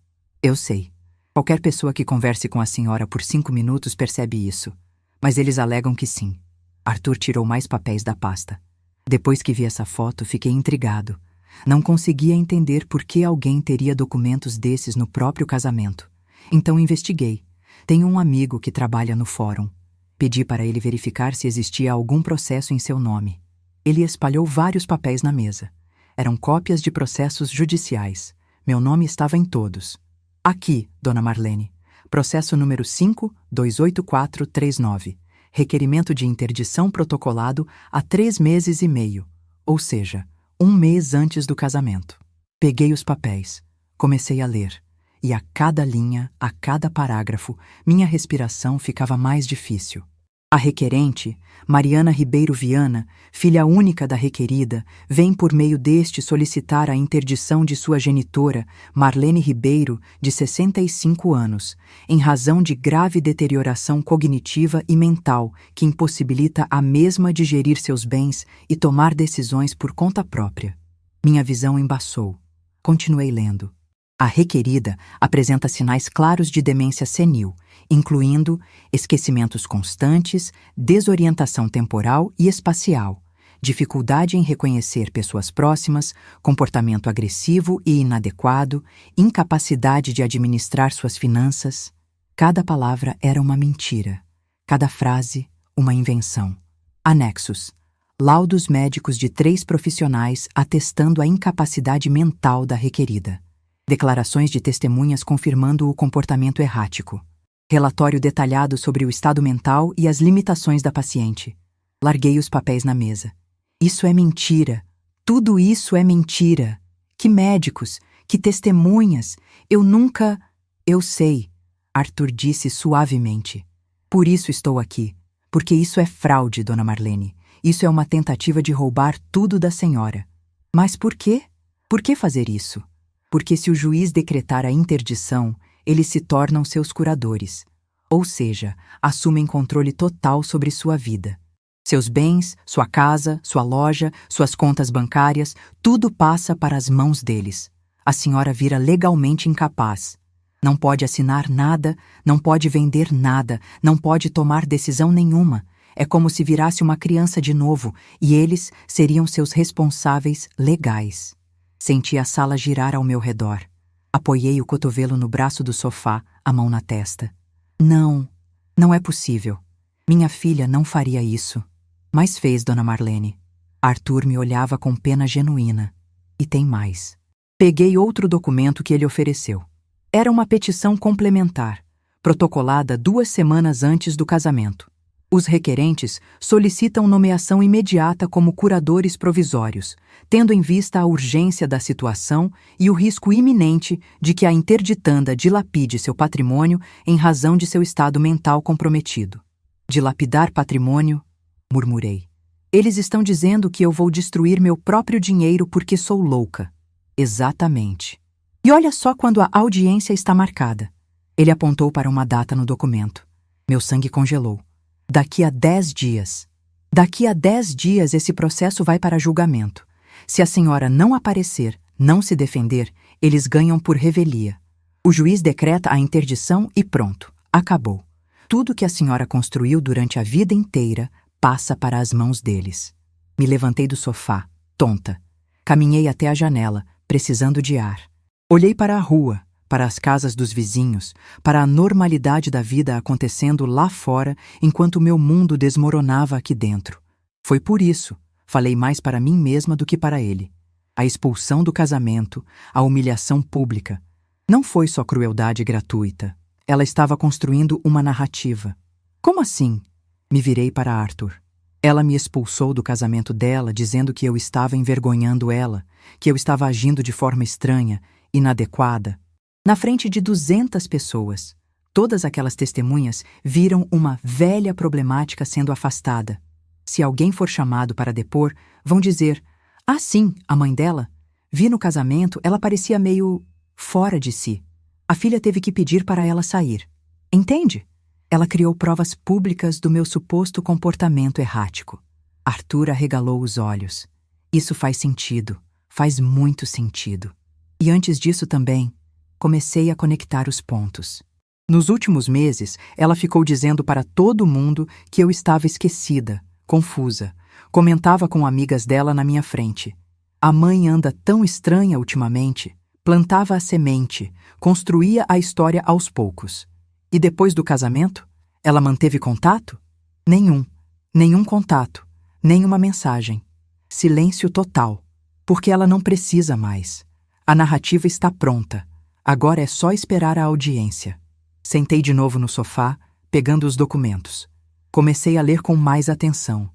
Eu sei. Qualquer pessoa que converse com a senhora por 5 minutos percebe isso. Mas eles alegam que sim. Arthur tirou mais papéis da pasta. Depois que vi essa foto, fiquei intrigado. Não conseguia entender por que alguém teria documentos desses no próprio casamento. Então investiguei. Tenho um amigo que trabalha no fórum. Pedi para ele verificar se existia algum processo em seu nome. Ele espalhou vários papéis na mesa. Eram cópias de processos judiciais. Meu nome estava em todos. Aqui, Dona Marlene. Processo número 5-28439. Requerimento de interdição protocolado há 3 meses e meio. Ou seja, 1 mês antes do casamento. Peguei os papéis. Comecei a ler. E a cada linha, a cada parágrafo, minha respiração ficava mais difícil. A requerente, Mariana Ribeiro Viana, filha única da requerida, vem por meio deste solicitar a interdição de sua genitora, Marlene Ribeiro, de 65 anos, em razão de grave deterioração cognitiva e mental que impossibilita a mesma de gerir seus bens e tomar decisões por conta própria. Minha visão embaçou. Continuei lendo. A requerida apresenta sinais claros de demência senil, incluindo esquecimentos constantes, desorientação temporal e espacial, dificuldade em reconhecer pessoas próximas, comportamento agressivo e inadequado, incapacidade de administrar suas finanças. Cada palavra era uma mentira, cada frase uma invenção. Anexos. Laudos médicos de 3 profissionais atestando a incapacidade mental da requerida. Declarações de testemunhas confirmando o comportamento errático. Relatório detalhado sobre o estado mental e as limitações da paciente. Larguei os papéis na mesa. Isso é mentira. Tudo isso é mentira. Que médicos, que testemunhas. Eu nunca... Eu sei, Arthur disse suavemente. Por isso estou aqui. Porque isso é fraude, Dona Marlene. Isso é uma tentativa de roubar tudo da senhora. Mas por quê? Por que fazer isso? Porque se o juiz decretar a interdição, eles se tornam seus curadores, ou seja, assumem controle total sobre sua vida. Seus bens, sua casa, sua loja, suas contas bancárias, tudo passa para as mãos deles. A senhora vira legalmente incapaz. Não pode assinar nada, não pode vender nada, não pode tomar decisão nenhuma. É como se virasse uma criança de novo e eles seriam seus responsáveis legais. Senti a sala girar ao meu redor. Apoiei o cotovelo no braço do sofá, a mão na testa. Não é possível. Minha filha não faria isso. Mas fez, Dona Marlene. Arthur me olhava com pena genuína. E tem mais. Peguei outro documento que ele ofereceu. Era uma petição complementar, protocolada 2 semanas antes do casamento. Os requerentes solicitam nomeação imediata como curadores provisórios, tendo em vista a urgência da situação e o risco iminente de que a interditanda dilapide seu patrimônio em razão de seu estado mental comprometido. Dilapidar patrimônio? Murmurei. Eles estão dizendo que eu vou destruir meu próprio dinheiro porque sou louca. Exatamente. E olha só quando a audiência está marcada. Ele apontou para uma data no documento. Meu sangue congelou. Daqui a 10 dias. Daqui a 10 dias esse processo vai para julgamento. Se a senhora não aparecer, não se defender, eles ganham por revelia. O juiz decreta a interdição e pronto, acabou. Tudo que a senhora construiu durante a vida inteira passa para as mãos deles. Me levantei do sofá, tonta. Caminhei até a janela, precisando de ar. Olhei para a rua, para as casas dos vizinhos, para a normalidade da vida acontecendo lá fora enquanto meu mundo desmoronava aqui dentro. Foi por isso, falei mais para mim mesma do que para ele. A expulsão do casamento, a humilhação pública. Não foi só crueldade gratuita. Ela estava construindo uma narrativa. Como assim? Me virei para Arthur. Ela me expulsou do casamento dela, dizendo que eu estava envergonhando ela, que eu estava agindo de forma estranha, inadequada. Na frente de 200 pessoas, todas aquelas testemunhas viram uma velha problemática sendo afastada. Se alguém for chamado para depor, vão dizer: "Ah, sim, a mãe dela. Vi no casamento, ela parecia meio fora de si. A filha teve que pedir para ela sair. Entende? Ela criou provas públicas do meu suposto comportamento errático. Arthur arregalou os olhos. Isso faz sentido. Faz muito sentido. E antes disso também, comecei a conectar os pontos. Nos últimos meses, ela ficou dizendo para todo mundo que eu estava esquecida, confusa. Comentava com amigas dela na minha frente. A mãe anda tão estranha ultimamente. Plantava a semente, construía a história aos poucos. E depois do casamento, ela manteve contato? Nenhum contato, nenhuma mensagem. Silêncio total, porque ela não precisa mais. A narrativa está pronta. Agora é só esperar a audiência. Sentei de novo no sofá, pegando os documentos. Comecei a ler com mais atenção.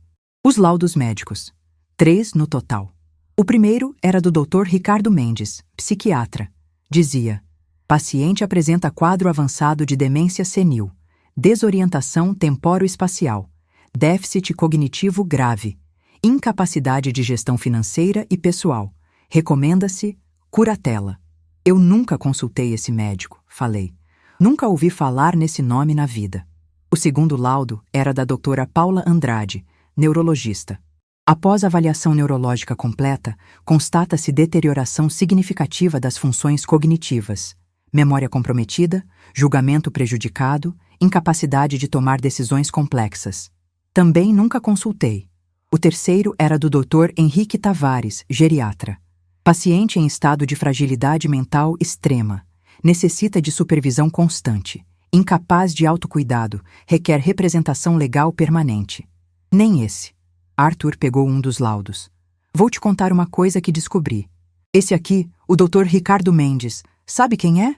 Os laudos médicos. 3 no total. O primeiro era do Dr. Ricardo Mendes, psiquiatra. Dizia: paciente apresenta quadro avançado de demência senil, desorientação temporo-espacial, déficit cognitivo grave, incapacidade de gestão financeira e pessoal. Recomenda-se curatela. Eu nunca consultei esse médico, falei. Nunca ouvi falar nesse nome na vida. O segundo laudo era da doutora Paula Andrade, neurologista. Após avaliação neurológica completa, constata-se deterioração significativa das funções cognitivas, memória comprometida, julgamento prejudicado, incapacidade de tomar decisões complexas. Também nunca consultei. O terceiro era do Dr. Henrique Tavares, geriatra. Paciente em estado de fragilidade mental extrema, necessita de supervisão constante, incapaz de autocuidado, requer representação legal permanente. Nem esse. Arthur pegou um dos laudos. Vou te contar uma coisa que descobri. Esse aqui, o Dr. Ricardo Mendes, sabe quem é?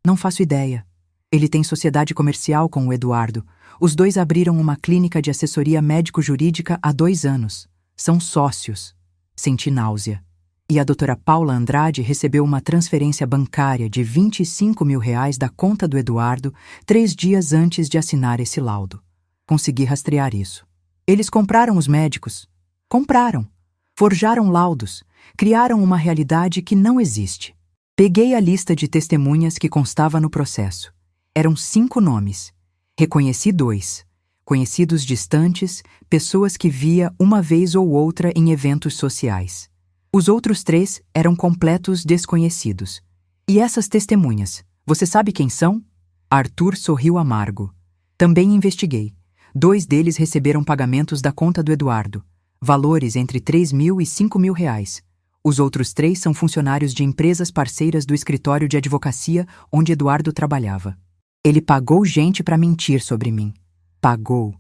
Não faço ideia. Ele tem sociedade comercial com o Eduardo. Os dois abriram uma clínica de assessoria médico-jurídica há 2 anos. São sócios. Senti náusea. E a doutora Paula Andrade recebeu uma transferência bancária de R$ 25 mil da conta do Eduardo 3 dias antes de assinar esse laudo. Consegui rastrear isso. Eles compraram os médicos. Compraram. Forjaram laudos. Criaram uma realidade que não existe. Peguei a lista de testemunhas que constava no processo. Eram 5 nomes. Reconheci 2. Conhecidos distantes, pessoas que via uma vez ou outra em eventos sociais. Os outros 3 eram completos desconhecidos. E essas testemunhas, você sabe quem são? Arthur sorriu amargo. Também investiguei. 2 deles receberam pagamentos da conta do Eduardo, valores entre 3 mil e 5 mil reais. Os outros 3 são funcionários de empresas parceiras do escritório de advocacia onde Eduardo trabalhava. Ele pagou gente para mentir sobre mim. Pagou.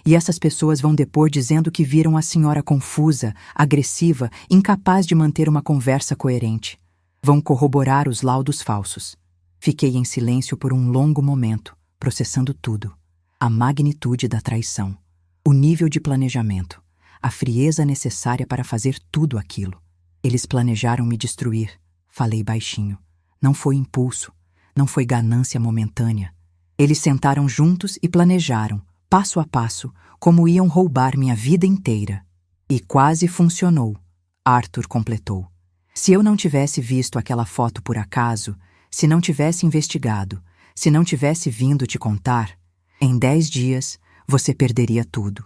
E essas pessoas vão depor dizendo que viram a senhora confusa, agressiva, incapaz de manter uma conversa coerente. Vão corroborar os laudos falsos. Fiquei em silêncio por um longo momento, processando tudo. A magnitude da traição, o nível de planejamento, a frieza necessária para fazer tudo aquilo. Eles planejaram me destruir, falei baixinho. Não foi impulso, não foi ganância momentânea. Eles sentaram juntos e planejaram, passo a passo, como iam roubar minha vida inteira. E quase funcionou, Arthur completou. Se eu não tivesse visto aquela foto por acaso, se não tivesse investigado, se não tivesse vindo te contar, em 10 dias, você perderia tudo.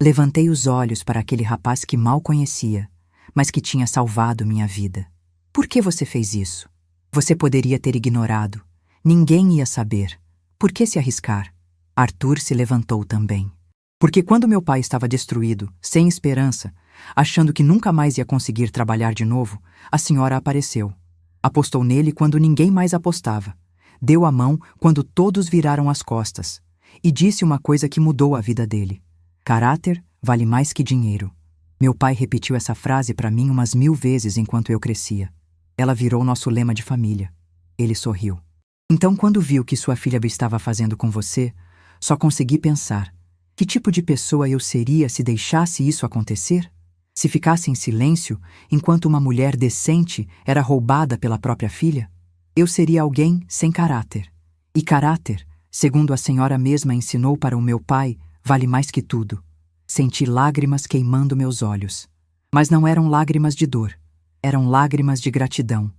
Levantei os olhos para aquele rapaz que mal conhecia, mas que tinha salvado minha vida. Por que você fez isso? Você poderia ter ignorado. Ninguém ia saber. Por que se arriscar? Arthur se levantou também. Porque quando meu pai estava destruído, sem esperança, achando que nunca mais ia conseguir trabalhar de novo, a senhora apareceu. Apostou nele quando ninguém mais apostava. Deu a mão quando todos viraram as costas. E disse uma coisa que mudou a vida dele. Caráter vale mais que dinheiro. Meu pai repetiu essa frase para mim umas 1000 vezes enquanto eu crescia. Ela virou nosso lema de família. Ele sorriu. Então, quando viu o que sua filha estava fazendo com você, só consegui pensar: que tipo de pessoa eu seria se deixasse isso acontecer? Se ficasse em silêncio enquanto uma mulher decente era roubada pela própria filha? Eu seria alguém sem caráter. E caráter, segundo a senhora mesma ensinou para o meu pai, vale mais que tudo. Senti lágrimas queimando meus olhos. Mas não eram lágrimas de dor. Eram lágrimas de gratidão,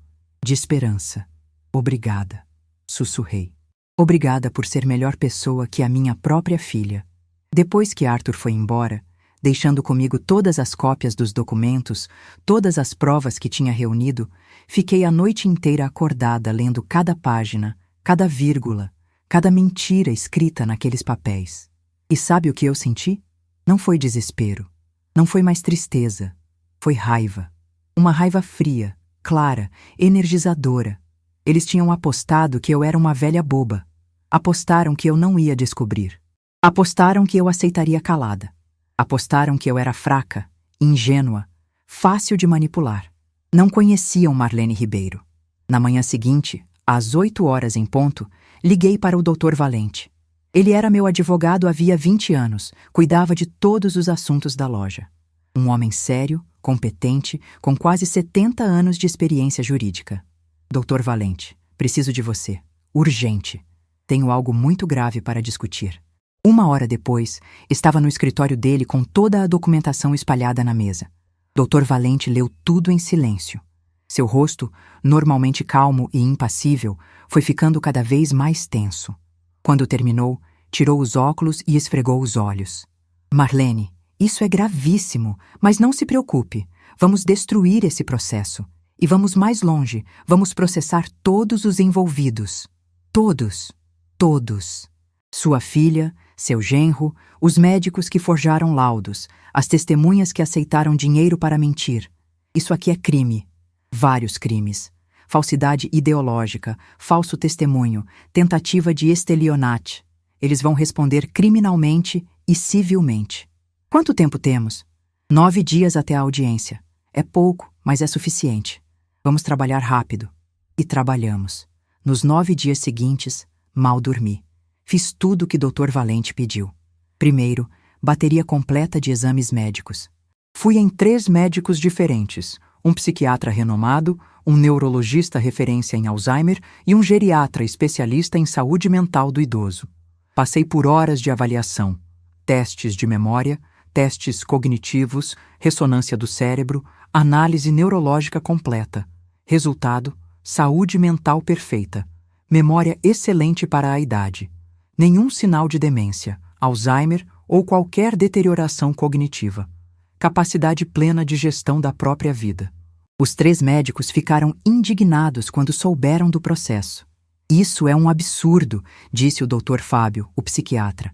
de esperança. Obrigada, sussurrei. Obrigada por ser melhor pessoa que a minha própria filha. Depois que Arthur foi embora, deixando comigo todas as cópias dos documentos, todas as provas que tinha reunido, fiquei a noite inteira acordada lendo cada página, cada vírgula, cada mentira escrita naqueles papéis. E sabe o que eu senti? Não foi desespero, não foi mais tristeza, foi raiva. Uma raiva fria, clara, energizadora. Eles tinham apostado que eu era uma velha boba. Apostaram que eu não ia descobrir. Apostaram que eu aceitaria calada. Apostaram que eu era fraca, ingênua, fácil de manipular. Não conheciam Marlene Ribeiro. Na manhã seguinte, às 8h em ponto, liguei para o Dr. Valente. Ele era meu advogado havia 20 anos, cuidava de todos os assuntos da loja. Um homem sério, competente, com quase 70 anos de experiência jurídica. Dr. Valente, preciso de você. Urgente. Tenho algo muito grave para discutir. 1 hora depois, estava no escritório dele com toda a documentação espalhada na mesa. Dr. Valente leu tudo em silêncio. Seu rosto, normalmente calmo e impassível, foi ficando cada vez mais tenso. Quando terminou, tirou os óculos e esfregou os olhos. Marlene, isso é gravíssimo, mas não se preocupe. Vamos destruir esse processo. E vamos mais longe, vamos processar todos os envolvidos. Todos. Todos. Sua filha, seu genro, os médicos que forjaram laudos, as testemunhas que aceitaram dinheiro para mentir. Isso aqui é crime. Vários crimes. Falsidade ideológica, falso testemunho, tentativa de estelionato. Eles vão responder criminalmente e civilmente. Quanto tempo temos? 9 dias até a audiência. É pouco, mas é suficiente. Vamos trabalhar rápido. E trabalhamos. Nos 9 dias seguintes, mal dormi. Fiz tudo o que Dr. Valente pediu. Primeiro, bateria completa de exames médicos. Fui em 3 médicos diferentes, um psiquiatra renomado, um neurologista referência em Alzheimer e um geriatra especialista em saúde mental do idoso. Passei por horas de avaliação, testes de memória, testes cognitivos, ressonância do cérebro, análise neurológica completa. Resultado: saúde mental perfeita, memória excelente para a idade. Nenhum sinal de demência, Alzheimer ou qualquer deterioração cognitiva. Capacidade plena de gestão da própria vida. Os 3 médicos ficaram indignados quando souberam do processo. Isso é um absurdo, disse o Dr. Fábio, o psiquiatra.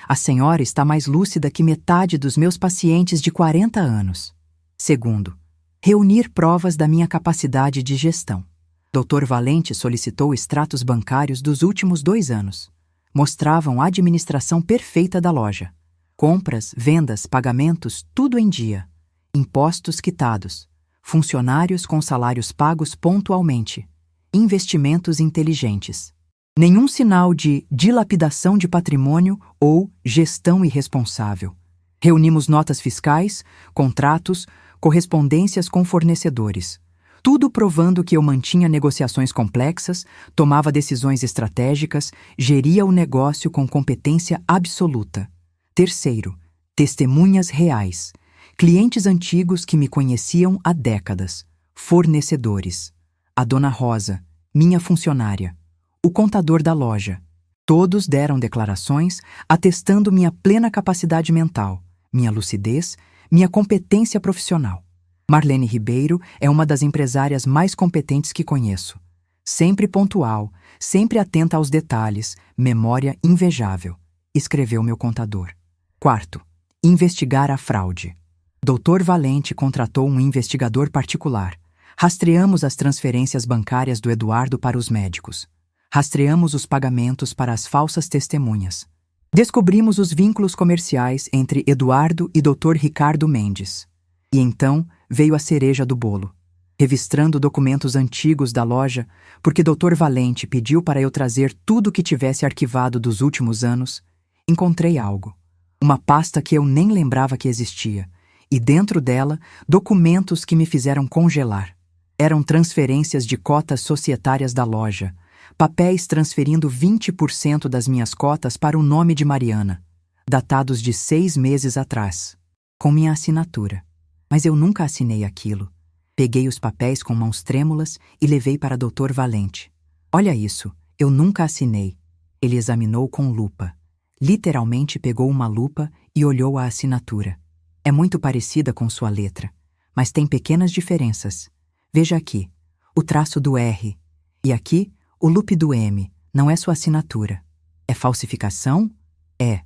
A senhora está mais lúcida que metade dos meus pacientes de 40 anos. Segundo, reunir provas da minha capacidade de gestão. Dr. Valente solicitou extratos bancários dos últimos 2 anos. Mostravam a administração perfeita da loja. Compras, vendas, pagamentos, tudo em dia. Impostos quitados. Funcionários com salários pagos pontualmente. Investimentos inteligentes. Nenhum sinal de dilapidação de patrimônio ou gestão irresponsável. Reunimos notas fiscais, contratos, correspondências com fornecedores. Tudo provando que eu mantinha negociações complexas, tomava decisões estratégicas, geria o negócio com competência absoluta. Terceiro, testemunhas reais. Clientes antigos que me conheciam há décadas. Fornecedores. A Dona Rosa, minha funcionária. O contador da loja. Todos deram declarações atestando minha plena capacidade mental, minha lucidez, minha competência profissional. Marlene Ribeiro é uma das empresárias mais competentes que conheço. Sempre pontual, sempre atenta aos detalhes, memória invejável, escreveu meu contador. Quarto, investigar a fraude. Dr. Valente contratou um investigador particular. Rastreamos as transferências bancárias do Eduardo para os médicos. Rastreamos os pagamentos para as falsas testemunhas. Descobrimos os vínculos comerciais entre Eduardo e Dr. Ricardo Mendes. E então veio a cereja do bolo. Revistrando documentos antigos da loja, porque Dr. Valente pediu para eu trazer tudo o que tivesse arquivado dos últimos anos, encontrei algo. Uma pasta que eu nem lembrava que existia, e dentro dela, documentos que me fizeram congelar. Eram transferências de cotas societárias da loja, papéis transferindo 20% das minhas cotas para o nome de Mariana, datados de 6 meses atrás, com minha assinatura. Mas eu nunca assinei aquilo. Peguei os papéis com mãos trêmulas e levei para Dr. Valente. Olha isso, eu nunca assinei. Ele examinou com lupa. Literalmente pegou uma lupa e olhou a assinatura. É muito parecida com sua letra, mas tem pequenas diferenças. Veja aqui, o traço do R. E aqui, o loop do M. Não é sua assinatura. É falsificação? É.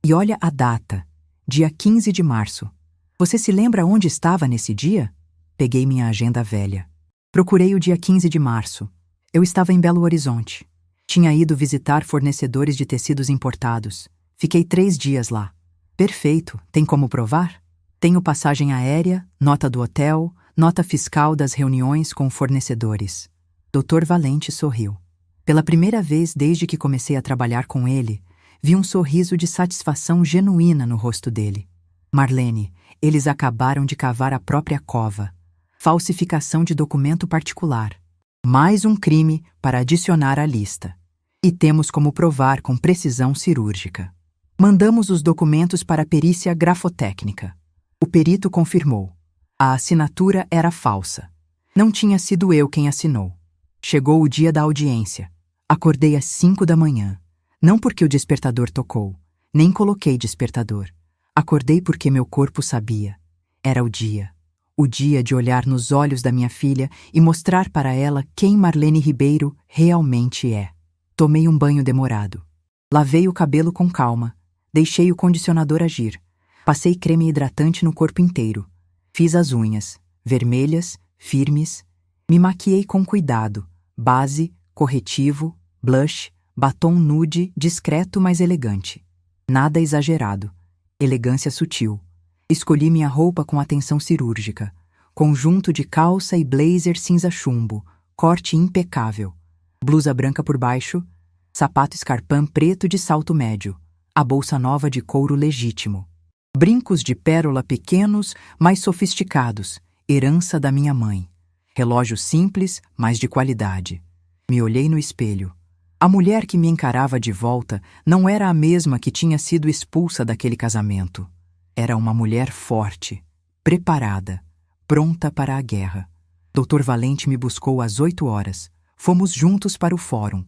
E olha a data. Dia 15 de março. Você se lembra onde estava nesse dia? Peguei minha agenda velha. Procurei o dia 15 de março. Eu estava em Belo Horizonte. Tinha ido visitar fornecedores de tecidos importados. Fiquei 3 dias lá. Perfeito. Tem como provar? Tenho passagem aérea, nota do hotel, nota fiscal das reuniões com fornecedores. Dr. Valente sorriu. Pela primeira vez desde que comecei a trabalhar com ele, vi um sorriso de satisfação genuína no rosto dele. Marlene, eles acabaram de cavar a própria cova. Falsificação de documento particular. Mais um crime para adicionar à lista. E temos como provar com precisão cirúrgica. Mandamos os documentos para a perícia grafotécnica. O perito confirmou. A assinatura era falsa. Não tinha sido eu quem assinou. Chegou o dia da audiência. Acordei às 5 da manhã. Não porque o despertador tocou. Nem coloquei despertador. Acordei porque meu corpo sabia. Era o dia. O dia de olhar nos olhos da minha filha e mostrar para ela quem Marlene Ribeiro realmente é. Tomei um banho demorado. Lavei o cabelo com calma. Deixei o condicionador agir. Passei creme hidratante no corpo inteiro. Fiz as unhas, vermelhas, firmes. Me maquiei com cuidado. Base, corretivo, blush, batom nude, discreto, mas elegante. Nada exagerado. Elegância sutil. Escolhi minha roupa com atenção cirúrgica. Conjunto de calça e blazer cinza chumbo, corte impecável. Blusa branca por baixo, sapato escarpin preto de salto médio, a bolsa nova de couro legítimo. Brincos de pérola pequenos, mas sofisticados, herança da minha mãe. Relógio simples, mas de qualidade. Me olhei no espelho. A mulher que me encarava de volta não era a mesma que tinha sido expulsa daquele casamento. Era uma mulher forte, preparada, pronta para a guerra. Dr. Valente me buscou às 8 horas. Fomos juntos para o fórum.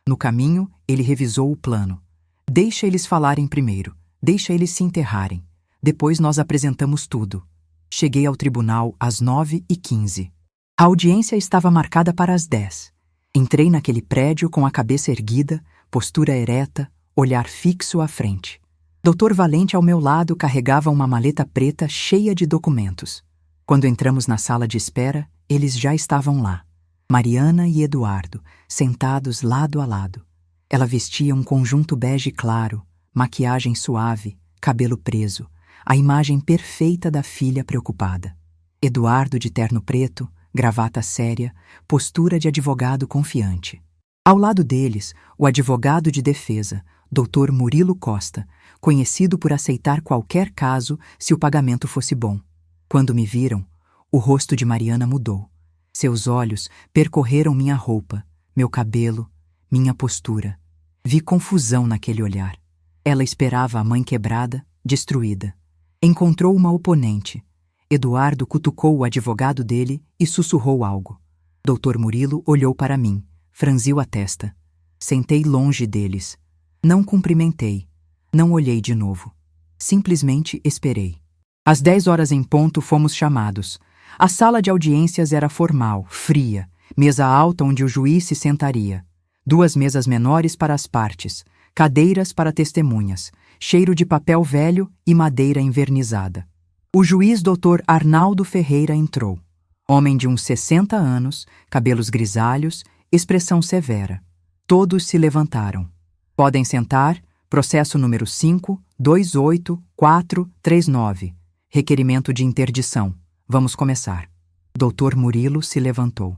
No caminho, ele revisou o plano. Deixa eles falarem primeiro. Deixa eles se enterrarem. Depois nós apresentamos tudo. Cheguei ao tribunal às 9h15. A audiência estava marcada para as 10. Entrei naquele prédio com a cabeça erguida, postura ereta, olhar fixo à frente. Dr. Valente ao meu lado carregava uma maleta preta cheia de documentos. Quando entramos na sala de espera, eles já estavam lá. Mariana e Eduardo, sentados lado a lado. Ela vestia um conjunto bege claro, maquiagem suave, cabelo preso, a imagem perfeita da filha preocupada. Eduardo de terno preto, gravata séria, postura de advogado confiante. Ao lado deles, o advogado de defesa, Dr. Murilo Costa, conhecido por aceitar qualquer caso se o pagamento fosse bom. Quando me viram, o rosto de Mariana mudou. Seus olhos percorreram minha roupa, meu cabelo, minha postura. Vi confusão naquele olhar. Ela esperava a mãe quebrada, destruída. Encontrou uma oponente. Eduardo cutucou o advogado dele e sussurrou algo. Dr. Murilo olhou para mim, franziu a testa. Sentei longe deles. Não cumprimentei. Não olhei de novo. Simplesmente esperei. Às 10 horas em ponto fomos chamados. A sala de audiências era formal, fria, mesa alta onde o juiz se sentaria. 2 mesas menores para as partes, cadeiras para testemunhas, cheiro de papel velho e madeira envernizada. O juiz Dr. Arnaldo Ferreira entrou. Homem de uns 60 anos, cabelos grisalhos, expressão severa. Todos se levantaram. Podem sentar, processo número 5-28439. Requerimento de interdição. Vamos começar. Dr. Murilo se levantou.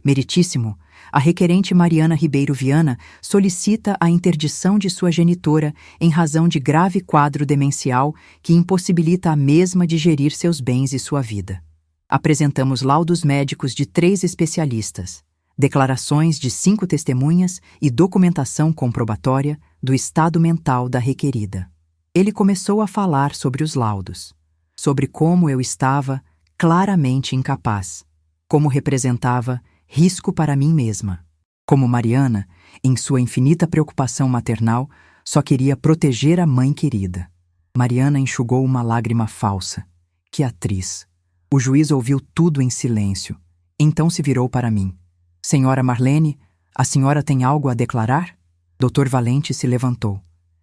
Meritíssimo, a requerente Mariana Ribeiro Viana solicita a interdição de sua genitora em razão de grave quadro demencial que impossibilita a mesma de gerir seus bens e sua vida. Apresentamos laudos médicos de 3 especialistas, declarações de 5 testemunhas e documentação comprobatória do estado mental da requerida. Ele começou a falar sobre os laudos, sobre como eu estava claramente incapaz, como representava risco para mim mesma. Como Mariana, em sua infinita preocupação maternal, só queria proteger a mãe querida. Mariana enxugou uma lágrima falsa. Que atriz! O juiz ouviu tudo em silêncio. Então se virou para mim. Senhora Marlene, a senhora tem algo a declarar? Dr. Valente se levantou.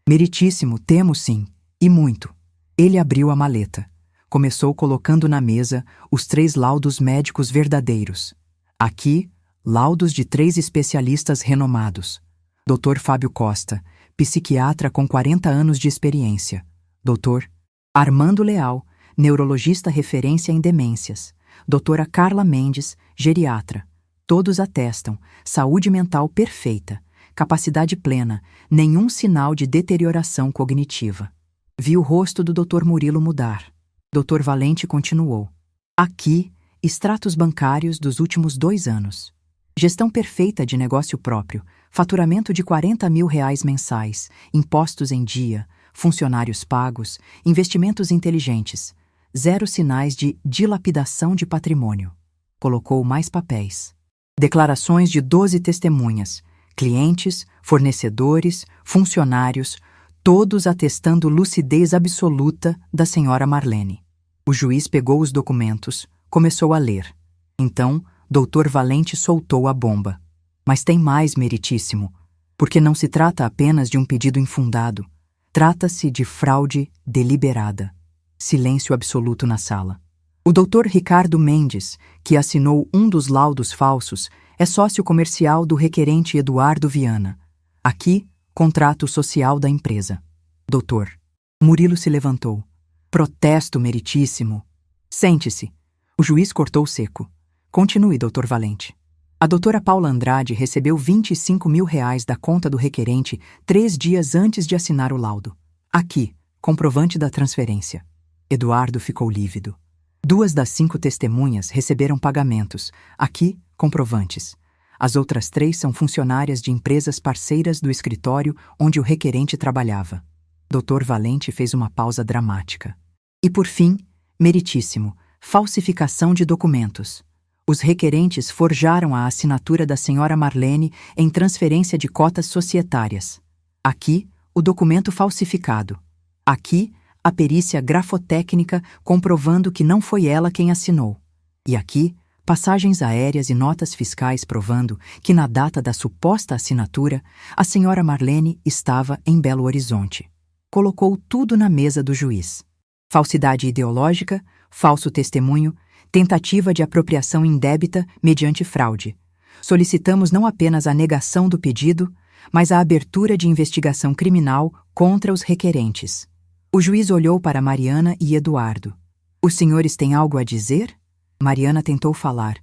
Meritíssimo, temo sim, e muito. Ele abriu a maleta. Começou colocando na mesa os 3 laudos médicos verdadeiros. Aqui, laudos de 3 especialistas renomados. Dr. Fábio Costa, psiquiatra com 40 anos de experiência. Dr. Armando Leal, neurologista referência em demências. Doutora Carla Mendes, geriatra. Todos atestam saúde mental perfeita, capacidade plena, nenhum sinal de deterioração cognitiva. Vi o rosto do Dr. Murilo mudar. Dr. Valente continuou. Aqui, extratos bancários dos últimos 2 anos. Gestão perfeita de negócio próprio, faturamento de R$40 mil mensais, impostos em dia, funcionários pagos, investimentos inteligentes, 0 sinais de dilapidação de patrimônio. Colocou mais papéis. Declarações de 12 testemunhas, clientes, fornecedores, funcionários, todos atestando lucidez absoluta da senhora Marlene. O juiz pegou os documentos, começou a ler. Então, Dr. Valente soltou a bomba. Mas tem mais, meritíssimo, porque não se trata apenas de um pedido infundado. Trata-se de fraude deliberada. Silêncio absoluto na sala. O Dr. Ricardo Mendes, que assinou um dos laudos falsos, é sócio comercial do requerente Eduardo Viana. Aqui, contrato social da empresa. Doutor. Murilo se levantou. Protesto, meritíssimo. Sente-se. O juiz cortou seco. Continue, Dr. Valente. A doutora Paula Andrade recebeu R$25 mil da conta do requerente 3 dias antes de assinar o laudo. Aqui, comprovante da transferência. Eduardo ficou lívido. 2 das 5 testemunhas receberam pagamentos. Aqui, comprovantes. As outras 3 são funcionárias de empresas parceiras do escritório onde o requerente trabalhava. Dr. Valente fez uma pausa dramática. E por fim, meritíssimo, falsificação de documentos. Os requerentes forjaram a assinatura da senhora Marlene em transferência de cotas societárias. Aqui, o documento falsificado. Aqui, a perícia grafotécnica comprovando que não foi ela quem assinou. E aqui, passagens aéreas e notas fiscais provando que na data da suposta assinatura, a senhora Marlene estava em Belo Horizonte. Colocou tudo na mesa do juiz. Falsidade ideológica, falso testemunho, tentativa de apropriação indébita mediante fraude. Solicitamos não apenas a negação do pedido, mas a abertura de investigação criminal contra os requerentes. O juiz olhou para Mariana e Eduardo. Os senhores têm algo a dizer? Mariana tentou falar,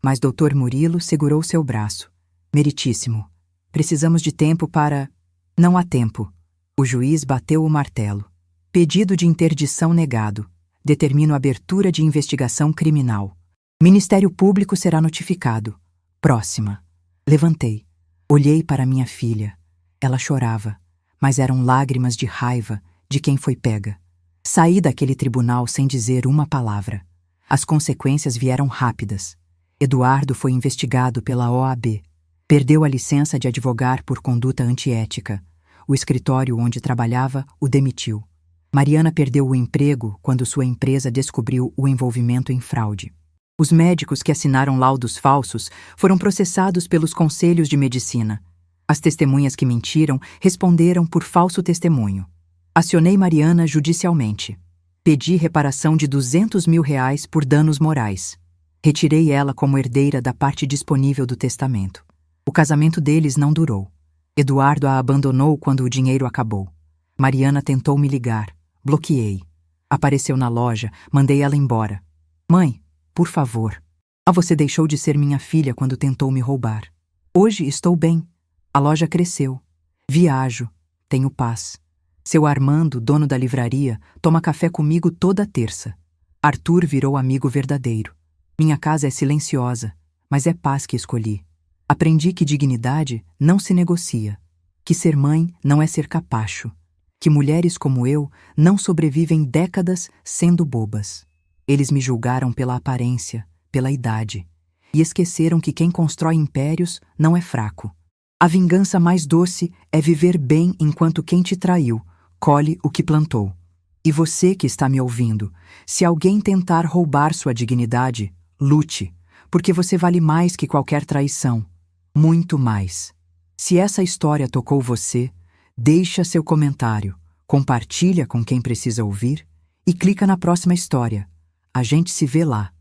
mas Dr. Murilo segurou seu braço. Meritíssimo, precisamos de tempo para... Não há tempo. O juiz bateu o martelo. Pedido de interdição negado. Determino abertura de investigação criminal. Ministério Público será notificado. Próxima. Levantei. Olhei para minha filha. Ela chorava, mas eram lágrimas de raiva de quem foi pega. Saí daquele tribunal sem dizer uma palavra. As consequências vieram rápidas. Eduardo foi investigado pela OAB. Perdeu a licença de advogar por conduta antiética. O escritório onde trabalhava o demitiu. Mariana perdeu o emprego quando sua empresa descobriu o envolvimento em fraude. Os médicos que assinaram laudos falsos foram processados pelos conselhos de medicina. As testemunhas que mentiram responderam por falso testemunho. Acionei Mariana judicialmente. Pedi reparação de R$200 mil por danos morais. Retirei ela como herdeira da parte disponível do testamento. O casamento deles não durou. Eduardo a abandonou quando o dinheiro acabou. Mariana tentou me ligar. Bloqueei. Apareceu na loja, mandei ela embora. Mãe, por favor. Você deixou de ser minha filha quando tentou me roubar. Hoje estou bem. A loja cresceu. Viajo. Tenho paz. Seu Armando, dono da livraria, toma café comigo toda terça. Arthur virou amigo verdadeiro. Minha casa é silenciosa, mas é paz que escolhi. Aprendi que dignidade não se negocia, que ser mãe não é ser capacho, que mulheres como eu não sobrevivem décadas sendo bobas. Eles me julgaram pela aparência, pela idade. e esqueceram que quem constrói impérios não é fraco. A vingança mais doce é viver bem enquanto quem te traiu colhe o que plantou. E você que está me ouvindo, se alguém tentar roubar sua dignidade, lute, porque você vale mais que qualquer traição. Muito mais. Se essa história tocou você, deixa seu comentário, compartilha com quem precisa ouvir e clica na próxima história. A gente se vê lá.